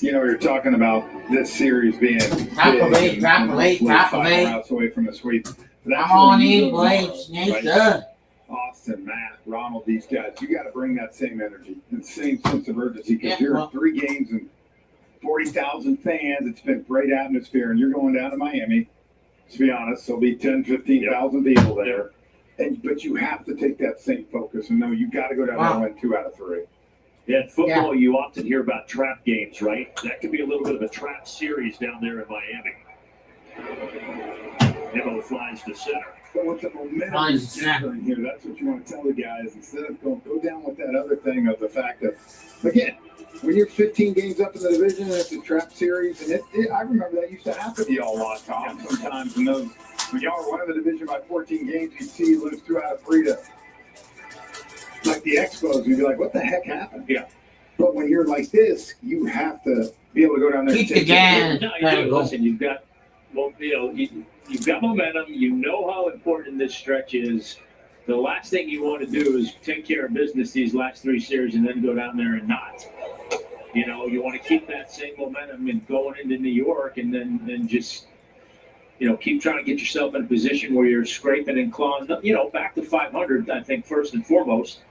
You're talking about this series being Activate, activate, activate. routes away from the sweep. Come on in, Blake. Snake good. Austin, Matt, Ronald, these guys, you got to bring that same energy and same sense of urgency because Yeah, you're well- 3 games and 40,000 fans. It's been a great atmosphere, and you're going down to Miami. To be honest, there'll be 10, 15,000 people there. But you have to take that same focus and know you got to go down there and win 2 out of 3. Yeah, in football, you often hear about trap games, right? That could be a little bit of a trap series down there in Miami. Nemo flies to center. But with the momentum in here, that's what you want to tell the guys. Instead of go down with that other thing of the fact that, again, when you're 15 games up in the division and it's a trap series, and I remember that used to happen to y'all a lot of times sometimes. When y'all were winning the division by 14 games, you'd see you lose 2 out of 3 to like the Expos. You'd be like, what the heck happened? Yeah. But when you're like this, you have to be able to go down there and take it. No, you do. Listen, you've got momentum. You know how important this stretch is. The last thing you want to do is take care of business these last 3 series and then go down there and not. You know, you want to keep that same momentum and going into New York, and then just, you know, keep trying to get yourself in a position where you're scraping and clawing, you know, back to 500. I think first and foremost,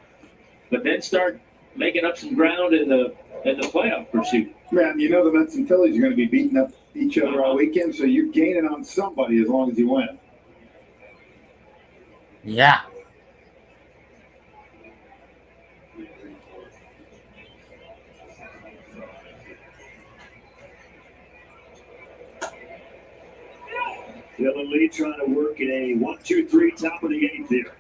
but then start making up some ground in the playoff pursuit. Man, you know the Mets and Phillies are going to be beating up each other all weekend, so you're gaining on somebody as long as you win. Yeah. Dylan Lee trying to work in a 1-2-3 top of the 8th here.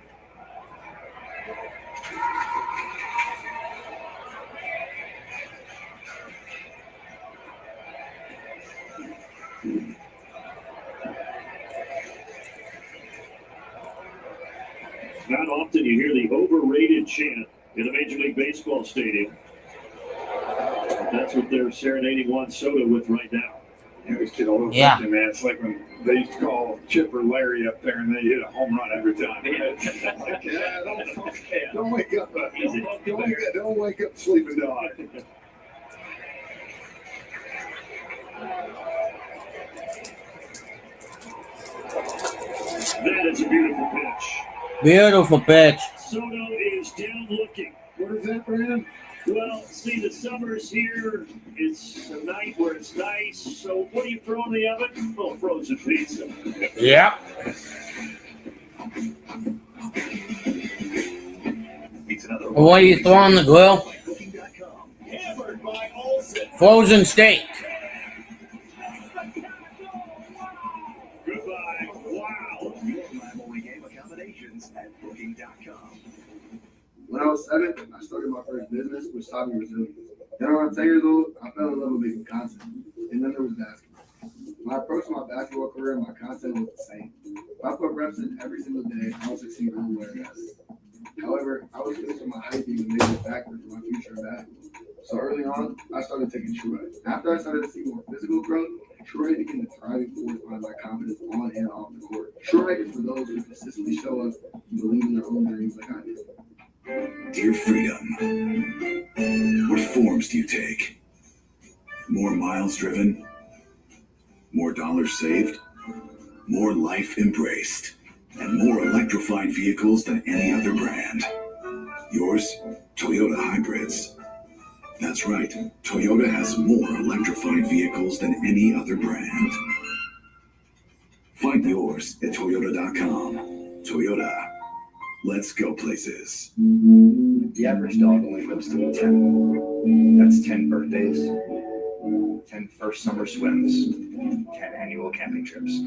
Not often you hear the overrated chant in a Major League Baseball stadium. That's what they're serenading Juan Soto with right now. You always get a little Yeah. man. It's like when they used to call Chipper Larry up there and they hit a home run every time. Like, yeah, don't wake up. Don't wake up sleeping dog. That is a beautiful pitch. Beautiful pitch. Soto is down looking. What is that for him? Well, see, the summer's here. It's a night where it's nice. So what do you throw in the oven? Oh, frozen pizza. Yep. What do you throw on the grill? Frozen steak. Goodbye. Wow. When I was 7, I started my first business, which taught me resilience. Then around 10 years old, I fell in love with making content. And then there was basketball. My approach to my basketball career and my content was the same. If I put reps in every single day, I would succeed everywhere I got. However, I was faced with my height being a major factor for my future in basketball. So early on, I started taking Truist. After I started to see more physical growth, Truist became the driving force behind my confidence on and off the court. Truist is for those who consistently show up and believe in their own dreams like I did. Dear Freedom, what forms do you take? More miles driven? More dollars saved? More life embraced? And more electrified vehicles than any other brand? Yours, Toyota Hybrids. That's right, Toyota has more electrified vehicles than any other brand. Find yours at Toyota.com. Toyota. Let's go places. The average dog only lives to 10. That's 10 birthdays, 10 first summer swims, 10 annual camping trips.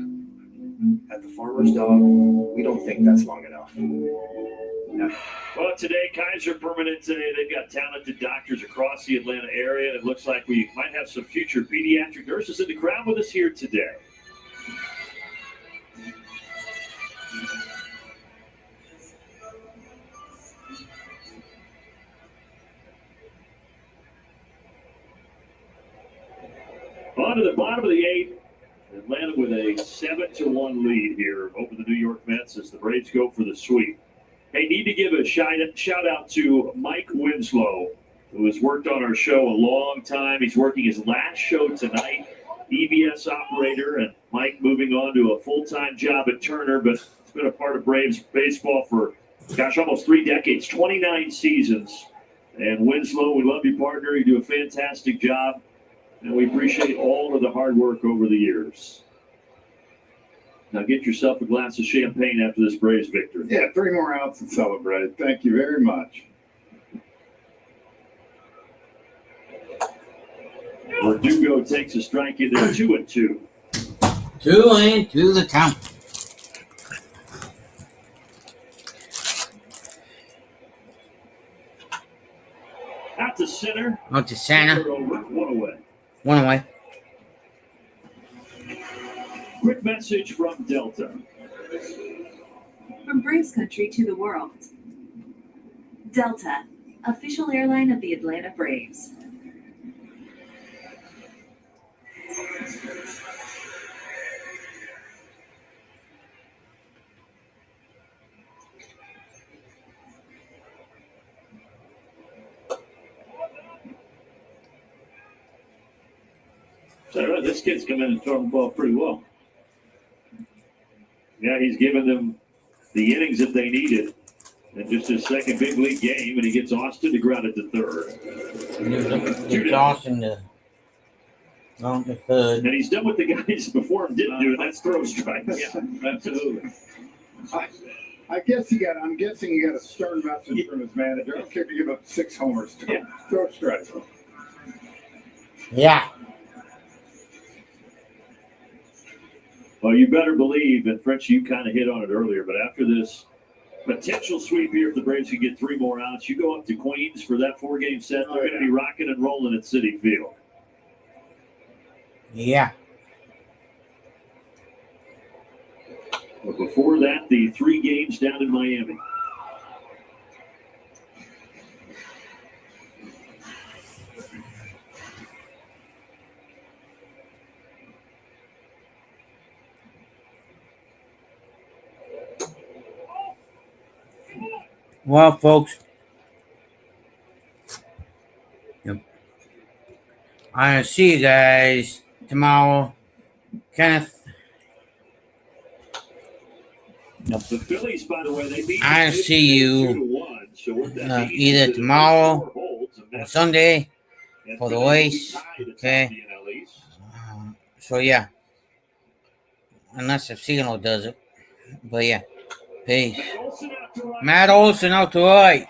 At the Farmer's Dog, we don't think that's long enough. No. Well, today, Kaiser Permanente today, they've got talented doctors across the Atlanta area. It looks like we might have some future pediatric nurses in the crowd with us here today. On to the bottom of the 8th. Atlanta with a 7-1 lead here over the New York Mets as the Braves go for the sweep. Hey, need to give a shout out to Mike Winslow, who has worked on our show a long time. He's working his last show tonight, EBS operator, and Mike moving on to a full-time job at Turner, but he's been a part of Braves baseball for, almost 3 decades, 29 seasons. And Winslow, we love you, partner. You do a fantastic job. And we appreciate all of the hard work over the years. Now get yourself a glass of champagne after this Braves victory. Yeah, 3 more outs and celebrate. Thank you very much. Verdugo takes a strike in there, 2-2. 2-2 the count. Out to center. Out to center. Over, 1 away. 1 away. Quick message from Delta. From Braves country to the world. Delta, official airline of the Atlanta Braves. So this kid's come in and thrown the ball pretty well. Yeah, he's given them the innings that they needed. And just his second big league game, and he gets Austin to ground it to third. Gets Austin to ground to third. And he's done what the guys before him didn't do, and that's throw strikes. Yeah, absolutely. I'm guessing he got a stern message from his manager. I don't care if you give up 6 homers. Throw strikes. Yeah. Well, you better believe, and French, you kind of hit on it earlier, but after this potential sweep here, if the Braves can get 3 more outs, you go up to Queens for that 4-game set. They're going to be rocking and rolling at Citi Field. Yeah. But before that, the 3 games down in Miami. Well, folks, I'll see you guys tomorrow. Kenneth. The Phillies, by the way, they beat I'll see you either tomorrow or Sunday for the race. Okay. So yeah, unless if Signal does it, but yeah, peace. Matt Olson out to right.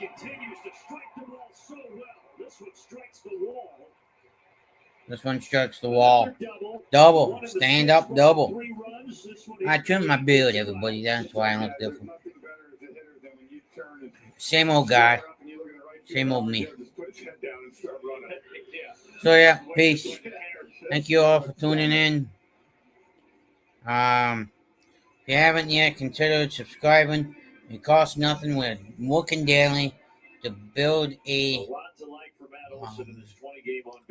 This one strikes the wall. Double. Stand up double. I trimmed my beard, everybody. That's why I look different. Same old guy. Same old me. So yeah, peace. Thank you all for tuning in. If you haven't yet, consider subscribing. It costs nothing. We're working daily to build a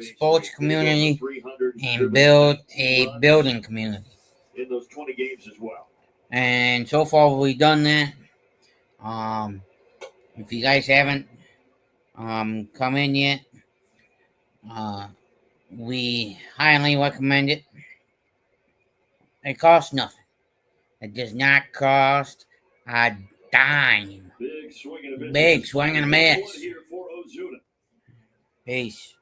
sports community and build a building community. In those 20 games as well. And so far we've done that. If you guys haven't come in yet, we highly recommend it. It costs nothing. It does not cost a dime. Big swing and a miss. Peace.